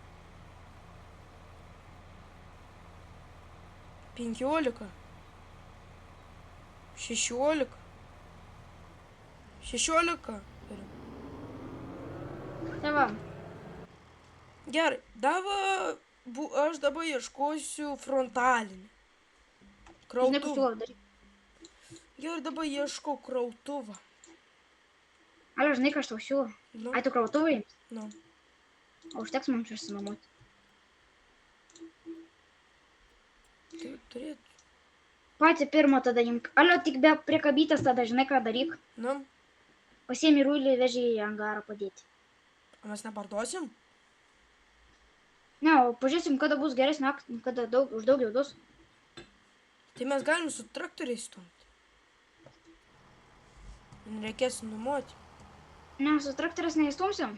[SPEAKER 2] 15, 16. 16 turim.
[SPEAKER 1] Tai va.
[SPEAKER 2] Gerai, aš dabar ieškosiu frontalinį.
[SPEAKER 1] Žinai, kas tu daryti.
[SPEAKER 2] Gerai, dabar ieškau krautuvą.
[SPEAKER 1] Alio, žinai, ką aš tau siūlau?
[SPEAKER 2] Nu.
[SPEAKER 1] Ai, tu krautuvai?
[SPEAKER 2] Nu.
[SPEAKER 1] O užteks mums išsinuomoti.
[SPEAKER 2] Tai turėtų.
[SPEAKER 1] Patį pirmą tada imk. Alio, tik be priekabytės tada, žinai, ką daryk.
[SPEAKER 2] Nu.
[SPEAKER 1] Pasiemi ruilį, veži į angarą padėti.
[SPEAKER 2] O mes neparduosim?
[SPEAKER 1] Ne, o pažiūrėsim, kada bus geresnė akcija, kada už daug jau duos.
[SPEAKER 2] Tai mes galim su traktoriais stumti. Reikės numuoti.
[SPEAKER 1] Ne, su traktoriais neįstumsim.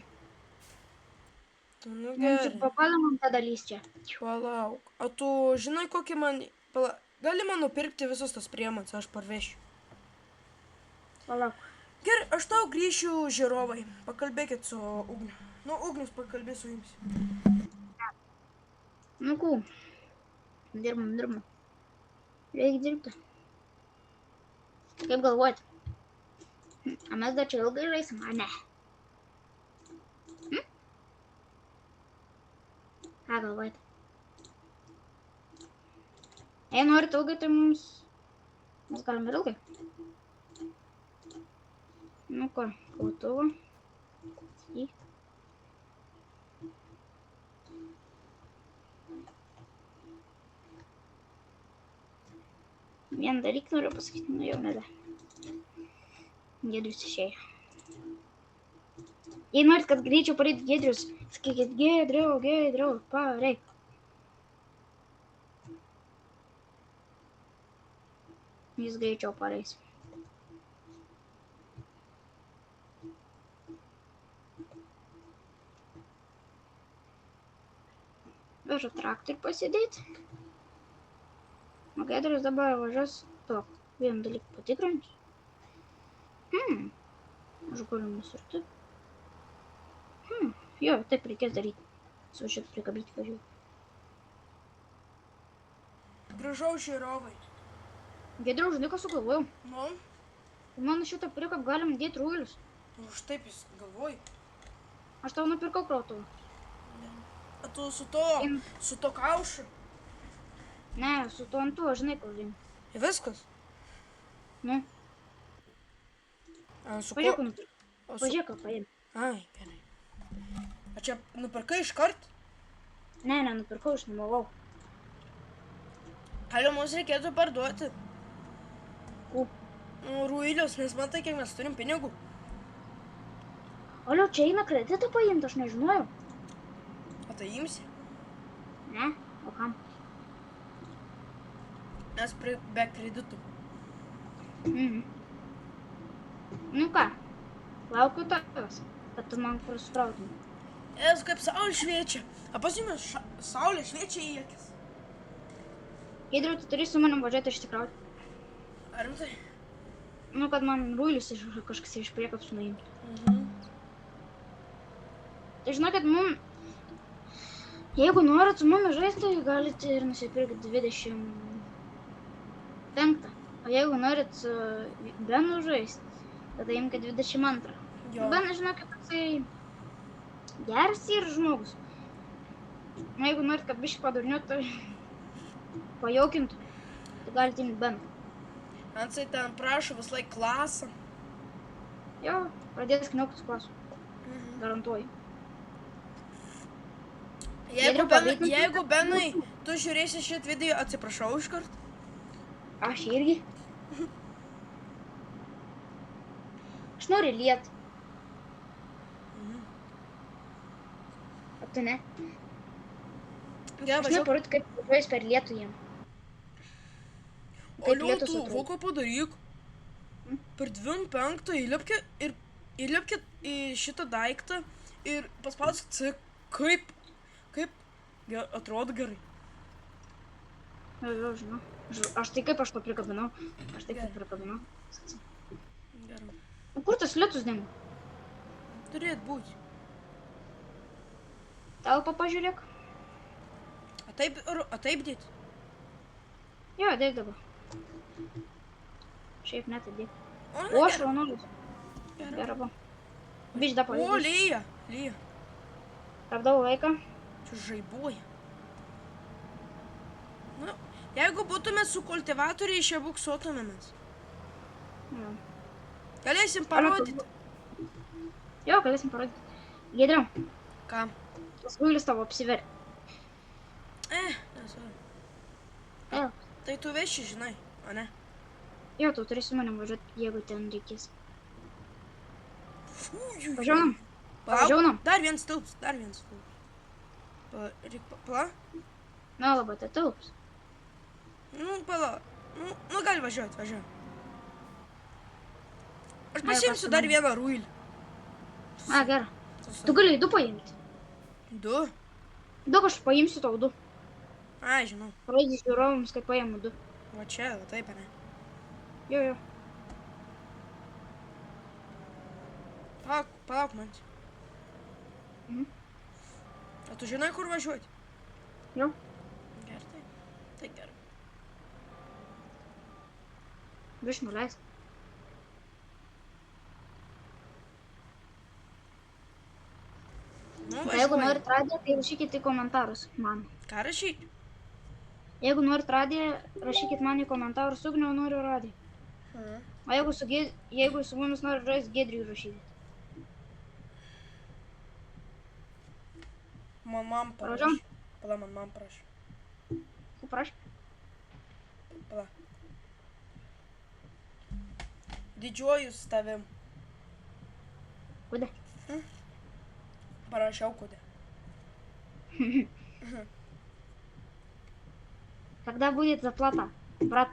[SPEAKER 2] Nu
[SPEAKER 1] Mums
[SPEAKER 2] gerai.
[SPEAKER 1] papalamam tą dalys čia.
[SPEAKER 2] Palauk. O tu žinai, kokį man... Gali man nupirkti visus tas priemonės, aš parvešiu.
[SPEAKER 1] Palauk.
[SPEAKER 2] Gerai, aš tau grįšiu žiūrovai. Pakalbėkit su Ugniu. Nu, Ugnius pakalbės su jums.
[SPEAKER 1] Nu, kū. Dirbam. Reikia dirbti. Kaip galvojat? A mes dar čia ilgai žaisim, a ne? Ką galvojate? Jei norit ilgai, tai mes galim ir ilgai. Nu ką, kautuvo. Į. Vieną dalyką noriu pasakyti, nu jau nebe. Giedrius išėjo. Jei norit, kad greičiau pareitų Giedrius, sakykit Giedriau, pareik. Jis greičiau pareis. Veža traktorių pasidėti. O Giedrius dabar važiuos tok. Vieną dalyką patikrins. Aš galiu nusirti. Jo, taip reikės daryti. Su šitą prikabyti važiuoju.
[SPEAKER 2] Grįžau žiūrovai.
[SPEAKER 1] Giedriau, žinai, ką sugalvojau?
[SPEAKER 2] Nu,
[SPEAKER 1] Man šitą prikab galim dėti ruilius.
[SPEAKER 2] už taip jis galvoji.
[SPEAKER 1] Aš tau nupirkau krautuvą.
[SPEAKER 2] O tu su to kaušu.
[SPEAKER 1] Ne, su tuo ant tuo, žinai, kur dėm.
[SPEAKER 2] Ir viskas.
[SPEAKER 1] Nu,
[SPEAKER 2] A, su
[SPEAKER 1] pažiūrėk,
[SPEAKER 2] kuo?
[SPEAKER 1] ką nupirkau.
[SPEAKER 2] O su...
[SPEAKER 1] Pažiūrėk, ką paėmė.
[SPEAKER 2] Ai, gerai. O čia nupirkai iškart?
[SPEAKER 1] Ne, nupirkau, išnuomavau.
[SPEAKER 2] Alio, mums reikėtų parduoti.
[SPEAKER 1] Ku.
[SPEAKER 2] Ruilius, nes matai, kiek mes turim pinigų.
[SPEAKER 1] Alio, čia eina kreditą paimti, aš nežinojau.
[SPEAKER 2] O tai imsi?
[SPEAKER 1] Ne, o kam?
[SPEAKER 2] Nes be kreditų.
[SPEAKER 1] Nu ką, laukiu tavęs, kad tu man prasprautum.
[SPEAKER 2] Esu kaip saulė šviečia. O pas jumis saulė šviečia į akis.
[SPEAKER 1] Giedriau, tu turi su manim važiuoti išsikrauti.
[SPEAKER 2] Ar rimtai?
[SPEAKER 1] Nu, kad man ruilius kažkas iš priekapsų nuimtų. Tai žinokit, jeigu norit su mumis žaisti, galite ir nusipirkti 25. O jeigu norit su Benu žaisti, tada imkite 22.
[SPEAKER 2] Jo.
[SPEAKER 1] Benas, žinokit, toksai geras ir žmogus. Na, jeigu norit, kad biškį padurniuot, tai pajaukintų, tai galite imti Beną.
[SPEAKER 2] Ansai ten prašo vis laik klasą.
[SPEAKER 1] Jo, pradės kniauktis klasų. Garantuoju.
[SPEAKER 2] Jeigu Benai, tu žiūrėsi šitą video, atsiprašau iškart.
[SPEAKER 1] Aš irgi. Aš noriu liet. O tu ne?
[SPEAKER 2] Gerai,
[SPEAKER 1] Aš
[SPEAKER 2] važiuok.
[SPEAKER 1] neparodyti, kaip važiuojas per lietų jiem.
[SPEAKER 2] O liūtų, voką padaryk. Per 25 įlipkit į šitą daiktą ir paspausk C, kaip atrodo gerai.
[SPEAKER 1] Jo, žinau. Aš tai kaip aš to prikabinau. Aš taip ir prikabinau.
[SPEAKER 2] Gerai.
[SPEAKER 1] O kur tas lietus dingo?
[SPEAKER 2] Turėt būti.
[SPEAKER 1] Telpą pažiūrėk.
[SPEAKER 2] A taip dėt?
[SPEAKER 1] Jo, dėk dabar. Šiaip net dėk.
[SPEAKER 2] O,
[SPEAKER 1] O, šaunuolis.
[SPEAKER 2] Gerai.
[SPEAKER 1] Gerai, buvo. Biš da
[SPEAKER 2] O,
[SPEAKER 1] pavyzdys.
[SPEAKER 2] lyja.
[SPEAKER 1] Stabdau laiką.
[SPEAKER 2] Čia žaibuoja. Nu, jeigu būtume su kultivatoriai, čia buksuotumėmės.
[SPEAKER 1] Jo.
[SPEAKER 2] Galėsim parodyti.
[SPEAKER 1] Jo, galėsim parodyti. Giedriau,
[SPEAKER 2] Ką?
[SPEAKER 1] tas ruilis tavo apsiverė.
[SPEAKER 2] Nesvarbu.
[SPEAKER 1] Jo.
[SPEAKER 2] Tai tu veši, žinai, o ne?
[SPEAKER 1] Jo, tu turi su manim važiuoti, jeigu ten reikės.
[SPEAKER 2] Fūjų.
[SPEAKER 1] Važiaunam.
[SPEAKER 2] Palauk,
[SPEAKER 1] Važiaunam.
[SPEAKER 2] dar vienas tilps.
[SPEAKER 1] Na, labai tai tilps.
[SPEAKER 2] Nu, palauk. Nu, gali važiuoti, važiuoju. Aš
[SPEAKER 1] Ai,
[SPEAKER 2] pasiimsiu
[SPEAKER 1] pasiimam.
[SPEAKER 2] dar vieną ruilį.
[SPEAKER 1] A, gerai. Tu gali 2 paimti.
[SPEAKER 2] 2?
[SPEAKER 1] 2 aš paimsiu tau 2.
[SPEAKER 2] Ai, žinau.
[SPEAKER 1] Parodysiu žiūrovams, kaip paimu 2.
[SPEAKER 2] Va čia, va taip, ne?
[SPEAKER 1] Jo.
[SPEAKER 2] Palauk man. O tu žinai, kur važiuoti?
[SPEAKER 1] Jo.
[SPEAKER 2] Gerai, tai. Tai gerai.
[SPEAKER 1] Biš nuleisk.
[SPEAKER 2] Nu,
[SPEAKER 1] Jeigu
[SPEAKER 2] važiuoju.
[SPEAKER 1] norit radiją, tai rašykit į komentarus man.
[SPEAKER 2] Ką rašyti?
[SPEAKER 1] Jeigu norit radiją, rašykit man į komentarus, Ugniau noriu radiją. O jeigu su mumis norit žaisti, Giedriui rašykit.
[SPEAKER 2] Man
[SPEAKER 1] Pradžiom?
[SPEAKER 2] parašė. Pala, man parašė.
[SPEAKER 1] Kaip prašau?
[SPEAKER 2] Pala. Didžiuojuos tavim.
[SPEAKER 1] Kodėl?
[SPEAKER 2] Parašiau kodėl.
[SPEAKER 1] Когда будет заплата? Брат.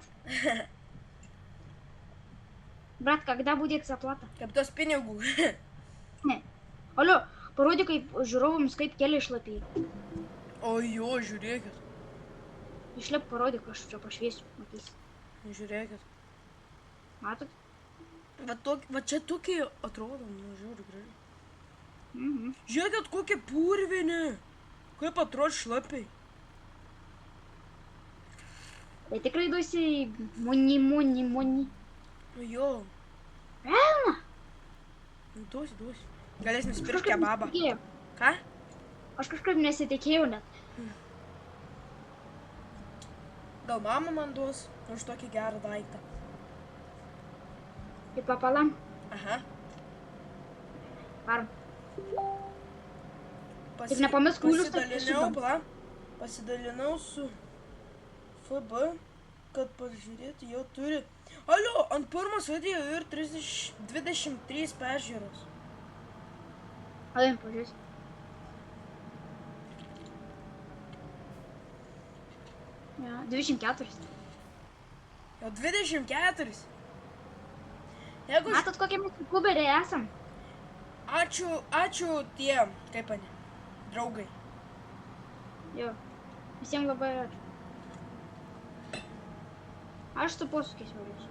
[SPEAKER 1] Брат, когда будет заплата?
[SPEAKER 2] Kaip tos pinigų.
[SPEAKER 1] Ne. Alio, parodyk kaip žiūrovams, kaip keliai šlapiai.
[SPEAKER 2] O jo, žiūrėkit.
[SPEAKER 1] Išlep parodyk, aš čia pašviesiu, matysi.
[SPEAKER 2] Žiūrėkit.
[SPEAKER 1] Matot?
[SPEAKER 2] Va čia tokie atrodo, nu žiūri gražiai.
[SPEAKER 1] Mhm.
[SPEAKER 2] Žiūrėkit, kokie purvini. Kaip atrodo šlapiai.
[SPEAKER 1] Tai tikrai duosi moni.
[SPEAKER 2] Nu jo.
[SPEAKER 1] Velna?
[SPEAKER 2] Nu duosi. Galės nusipirkti kebabą. Ką?
[SPEAKER 1] Aš kažkaip nesitikėjau net.
[SPEAKER 2] Gal mama man duos už tokį gerą daiktą.
[SPEAKER 1] Tai papalam.
[SPEAKER 2] Aha.
[SPEAKER 1] Varom. Tik nepamesk kūlius, kad
[SPEAKER 2] Pasidalinau su FB, kad pažiūrėti jau turi. Alio, ant pirmas video ir 23 peržiūros.
[SPEAKER 1] Aim, pažiūrėsiu. Ja, 24.
[SPEAKER 2] Jau 24. Jeigu...
[SPEAKER 1] Matot, kokie mes kuberiai esam?
[SPEAKER 2] Ačiū tiem, kaip ane, draugai.
[SPEAKER 1] Jo, visiems labai ačiū. Aš su posūkiais važiuosiu.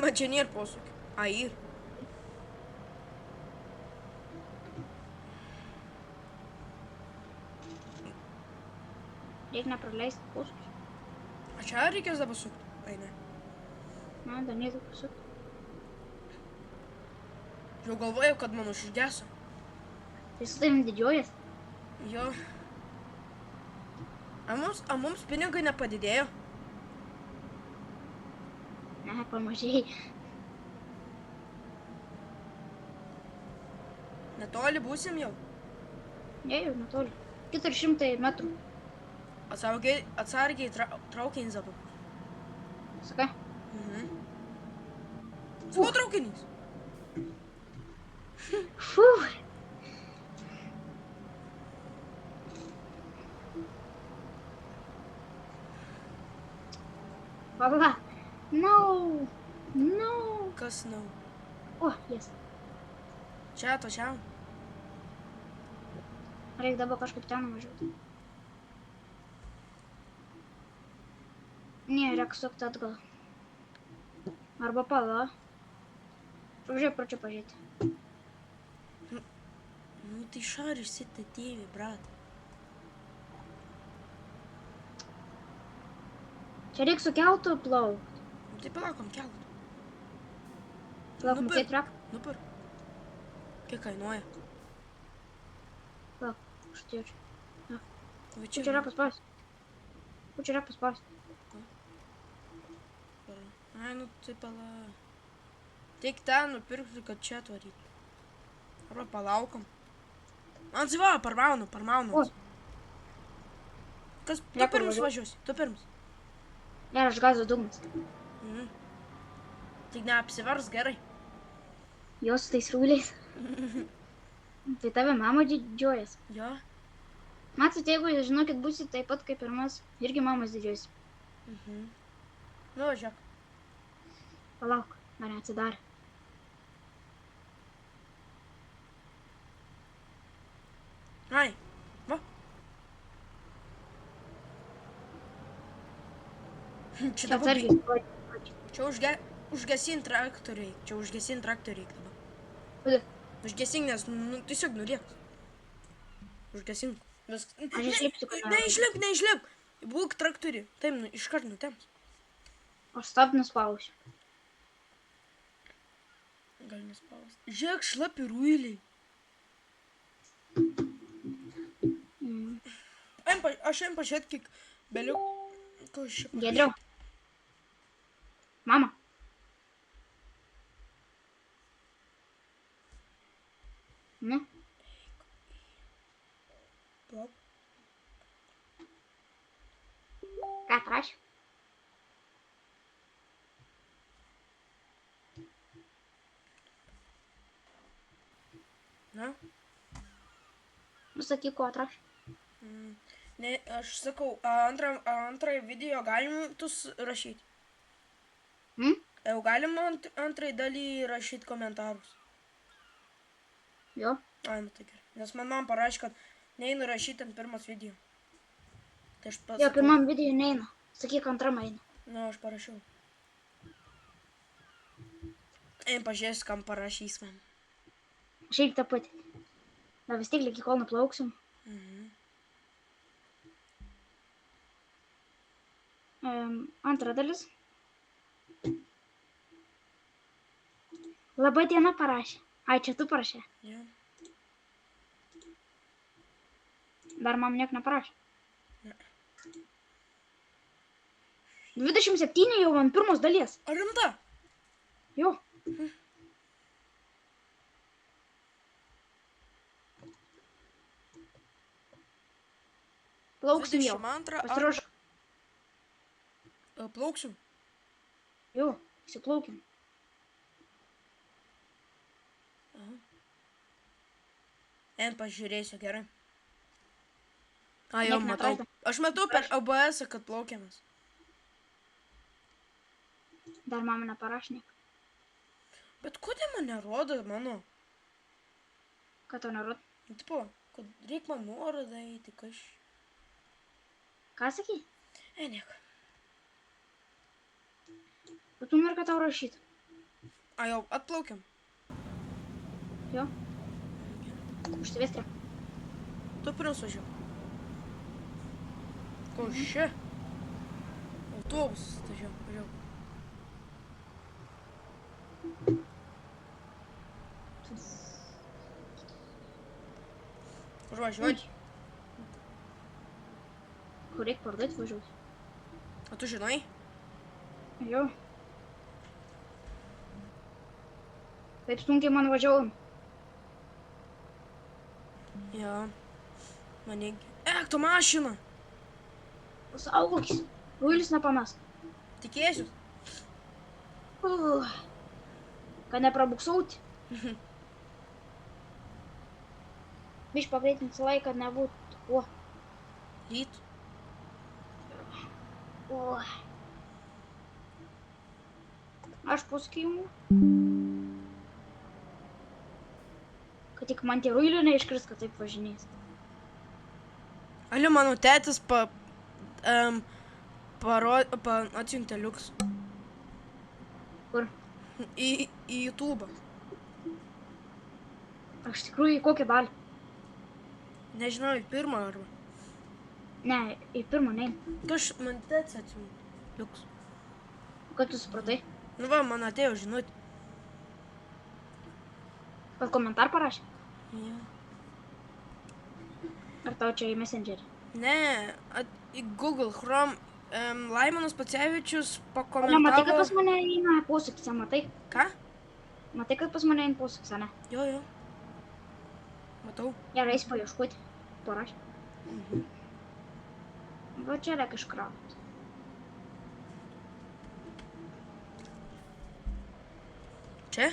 [SPEAKER 2] Man čia nėra posūkio. A, ir.
[SPEAKER 1] Reikia nepraleisti posūkius.
[SPEAKER 2] A čia reikės dabar sukti? Ai, ne.
[SPEAKER 1] Na, dar neįtų pasukti.
[SPEAKER 2] Jau galvojau, kad man užgeso.
[SPEAKER 1] Tai su tavim didžiuojas?
[SPEAKER 2] Jo. A mums pinigai nepadidėjo?
[SPEAKER 1] Ne, pamažėjai.
[SPEAKER 2] Netoli būsim jau.
[SPEAKER 1] Ne, jau netoli. 400 metrų.
[SPEAKER 2] Atsargiai traukinys dabar.
[SPEAKER 1] Sakai?
[SPEAKER 2] Savo traukinys.
[SPEAKER 1] Фух. Pala. No.
[SPEAKER 2] Kas nau?
[SPEAKER 1] O, jas.
[SPEAKER 2] Čia atvažiavom.
[SPEAKER 1] Reikia dabar kažkaip ten nuvažiuoti. Ne, reikia sukti atgal. Arba pala. Žiūrėk, pro čia pažiūrėti.
[SPEAKER 2] Ну ты шаришься ты теме, брат.
[SPEAKER 1] Čia reikia su keltu plaukti.
[SPEAKER 2] Nu tai palaukom keltų.
[SPEAKER 1] Lauk, mokėt rak.
[SPEAKER 2] Nupirk. Kiek kainuoja?
[SPEAKER 1] Lauk, štai čia.
[SPEAKER 2] Va
[SPEAKER 1] Čia yra paspausti. Čia yra paspausti.
[SPEAKER 2] Ai, nu tai pala. Tik ten nupirkti, kad čia atvarytų. Arba palaukom. Man va, parmaunu. Kas, tu pirmus važiuosi, tu pirmus.
[SPEAKER 1] Ne, aš gazo dugnas.
[SPEAKER 2] Tik neapsivers gerai.
[SPEAKER 1] Jos su tais rūliais. Tai tave mama didžiuojas.
[SPEAKER 2] Jo.
[SPEAKER 1] Matot, jeigu žinokit būsit taip pat kaip ir mes, irgi mamas didžiuojas.
[SPEAKER 2] Nu, važiuok.
[SPEAKER 1] Palauk, dar neatsidarė.
[SPEAKER 2] Ai, va. Čia dabar
[SPEAKER 1] atsargiai.
[SPEAKER 2] Užgesint traktoriai. Čia užgesint traktoriai dabar.
[SPEAKER 1] Kodėl?
[SPEAKER 2] Užgesink, nes tiesiog nuriek. Užgesink.
[SPEAKER 1] Aš išlipsiu, kad
[SPEAKER 2] Neišlip. Būk traktorį. Taip, iškart nutems.
[SPEAKER 1] Aš stab nuspausiu.
[SPEAKER 2] Gal nespausti. Žiūrėk, šlapi ruiliai. Aš jam pažiūrėt, kiek beliuk. Ko aš čia
[SPEAKER 1] Giedriau.
[SPEAKER 2] parašyt?
[SPEAKER 1] Mama. Nu,
[SPEAKER 2] Plauk.
[SPEAKER 1] ką prašė?
[SPEAKER 2] Na?
[SPEAKER 1] Nusakyk, ko atrašė.
[SPEAKER 2] Ne, aš sakau, antrąjį video galim rašyti. Jau galim antrąjį dalį rašyti komentarus.
[SPEAKER 1] Jo.
[SPEAKER 2] Ai, nu tai gerai. Nes man parašė, kad neinu rašyti ant pirmas video. Tai aš pasakau.
[SPEAKER 1] Jo, pirmam video neina. Sakyk, antram eina.
[SPEAKER 2] Nu, aš parašiau. Eim pažiūrėsiu, kam parašys man.
[SPEAKER 1] Šiaip tą patį. Na vis tiek, iki kol nuplauksim. Antra dalis. Labai diena parašė. Ai, čia tu parašė.
[SPEAKER 2] Jo.
[SPEAKER 1] Dar man niek neparašė.
[SPEAKER 2] Ne.
[SPEAKER 1] 27 jau ant pirmos dalies.
[SPEAKER 2] Ar rimta?
[SPEAKER 1] Jo. Plauksim jau.
[SPEAKER 2] 22.
[SPEAKER 1] Pasiruošk.
[SPEAKER 2] Plauksim.
[SPEAKER 1] Jo, įsiplaukim.
[SPEAKER 2] Eim pažiūrėsiu, gerai. Ai,
[SPEAKER 1] Niek
[SPEAKER 2] jau matau.
[SPEAKER 1] neatrado.
[SPEAKER 2] Aš matau per OBS, kad plaukiamas.
[SPEAKER 1] Dar mama neparašė niek.
[SPEAKER 2] Bet kodėl man nerodo mano?
[SPEAKER 1] Ką tau nerod?
[SPEAKER 2] Tipo, kad reik man nuorodą eiti, kaž.
[SPEAKER 1] Ką sakai?
[SPEAKER 2] Nieko.
[SPEAKER 1] Bet tu nori, kad tau rašyt.
[SPEAKER 2] Ai, jau atplaukiam.
[SPEAKER 1] Jo. Užsivestrė.
[SPEAKER 2] Tu pirmas važiuok. Ko čia? Autobusas, važiuok. Užvažiuot.
[SPEAKER 1] Kur reik parduoti važiuoti?
[SPEAKER 2] O tu žinai?
[SPEAKER 1] Jo. Taip sunkiai man važiavom.
[SPEAKER 2] Jo. Mane... tu mašina!
[SPEAKER 1] Saugokis. Ruilis nepames.
[SPEAKER 2] Tikėsiu.
[SPEAKER 1] Kad neprabuksauti. Biš pagreitinti laiką, kad nebūtų. O.
[SPEAKER 2] Lyt.
[SPEAKER 1] O. Aš paskijau. Kad tik man tie ruilių neiškris, kad taip važinės.
[SPEAKER 2] Alio, mano tėtis atsiuntė liuks.
[SPEAKER 1] Kur?
[SPEAKER 2] Į YouTube.
[SPEAKER 1] Aš tikrųjų į kokią dalį?
[SPEAKER 2] Nežinau, į pirmą arba.
[SPEAKER 1] Ne, į pirmą nein.
[SPEAKER 2] Kaž man tėtis atsiuntė liuks.
[SPEAKER 1] Kad tu supratai?
[SPEAKER 2] Nu va, man atėjo žinutė.
[SPEAKER 1] Kad komentar parašė?
[SPEAKER 2] Ja.
[SPEAKER 1] Ar tau čia į Messengerį?
[SPEAKER 2] Ne, į Google Chrome. Laimonas Pacevičius
[SPEAKER 1] Ne,
[SPEAKER 2] pakomentavo...
[SPEAKER 1] matai, kad pas mane eina posūkis, matai?
[SPEAKER 2] Ką?
[SPEAKER 1] Matai, kad pas mane eina posūkis, ne?
[SPEAKER 2] Jo. Matau.
[SPEAKER 1] Gerai, eis paieškoti. Parašė. Va čia reikia iškrauti.
[SPEAKER 2] Čia?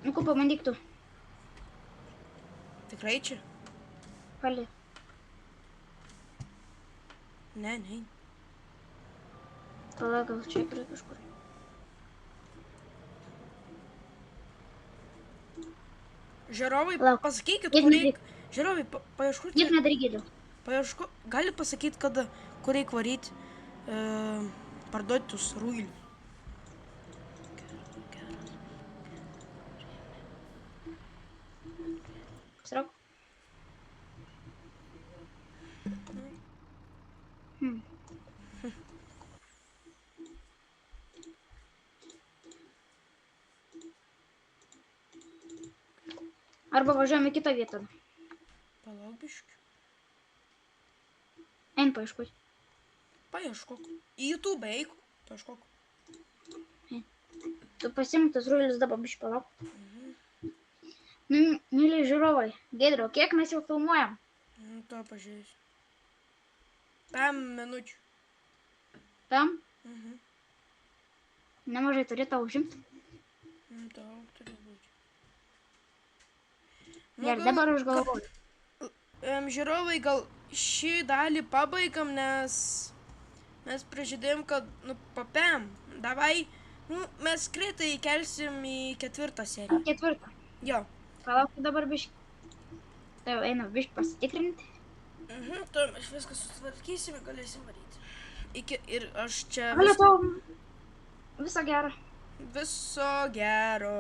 [SPEAKER 1] Nu, ko pabandyk tu?
[SPEAKER 2] Tikrai čia?
[SPEAKER 1] Pali.
[SPEAKER 2] Ne.
[SPEAKER 1] Tada gal čia yra kažkur.
[SPEAKER 2] Žiūrovai,
[SPEAKER 1] Lauk.
[SPEAKER 2] pasakykit,
[SPEAKER 1] Kiek
[SPEAKER 2] kur
[SPEAKER 1] nereik?
[SPEAKER 2] reik... Žiūrovai, paieškokit.
[SPEAKER 1] Niek nedarykit.
[SPEAKER 2] Galit pasakyti, kada, kur reik varyti, parduoti tus ruilius.
[SPEAKER 1] Pasitrauk. Arba važiuojam į kitą vietą.
[SPEAKER 2] Palauk biškį.
[SPEAKER 1] Ein paieškoti.
[SPEAKER 2] Paieškok. Į YouTube eik. Paieškok.
[SPEAKER 1] Tu pasimk tas rulis dabar biškai palauk. Mėly žiūrovai, Giedriau, kiek mes jau filmuojam?
[SPEAKER 2] To pažiūrėsiu. 5 minučių.
[SPEAKER 1] Tam? Nemažai turi tau užimti.
[SPEAKER 2] Tau turi būti.
[SPEAKER 1] Ir dabar aš galvoju.
[SPEAKER 2] Žiūrovai, gal šį dalį pabaigam, nes mes prižadėjom, kad, papėm. Davai, mes greitai kelsim į 4 seriją.
[SPEAKER 1] 4.
[SPEAKER 2] Jo.
[SPEAKER 1] Palauk dabar biškai. Tai jau eina biškai pasitikrinti.
[SPEAKER 2] Tu mes viską sutvarkysime, galėsim varyti. Ir aš čia...
[SPEAKER 1] Galia tau viso gero.
[SPEAKER 2] Viso gero.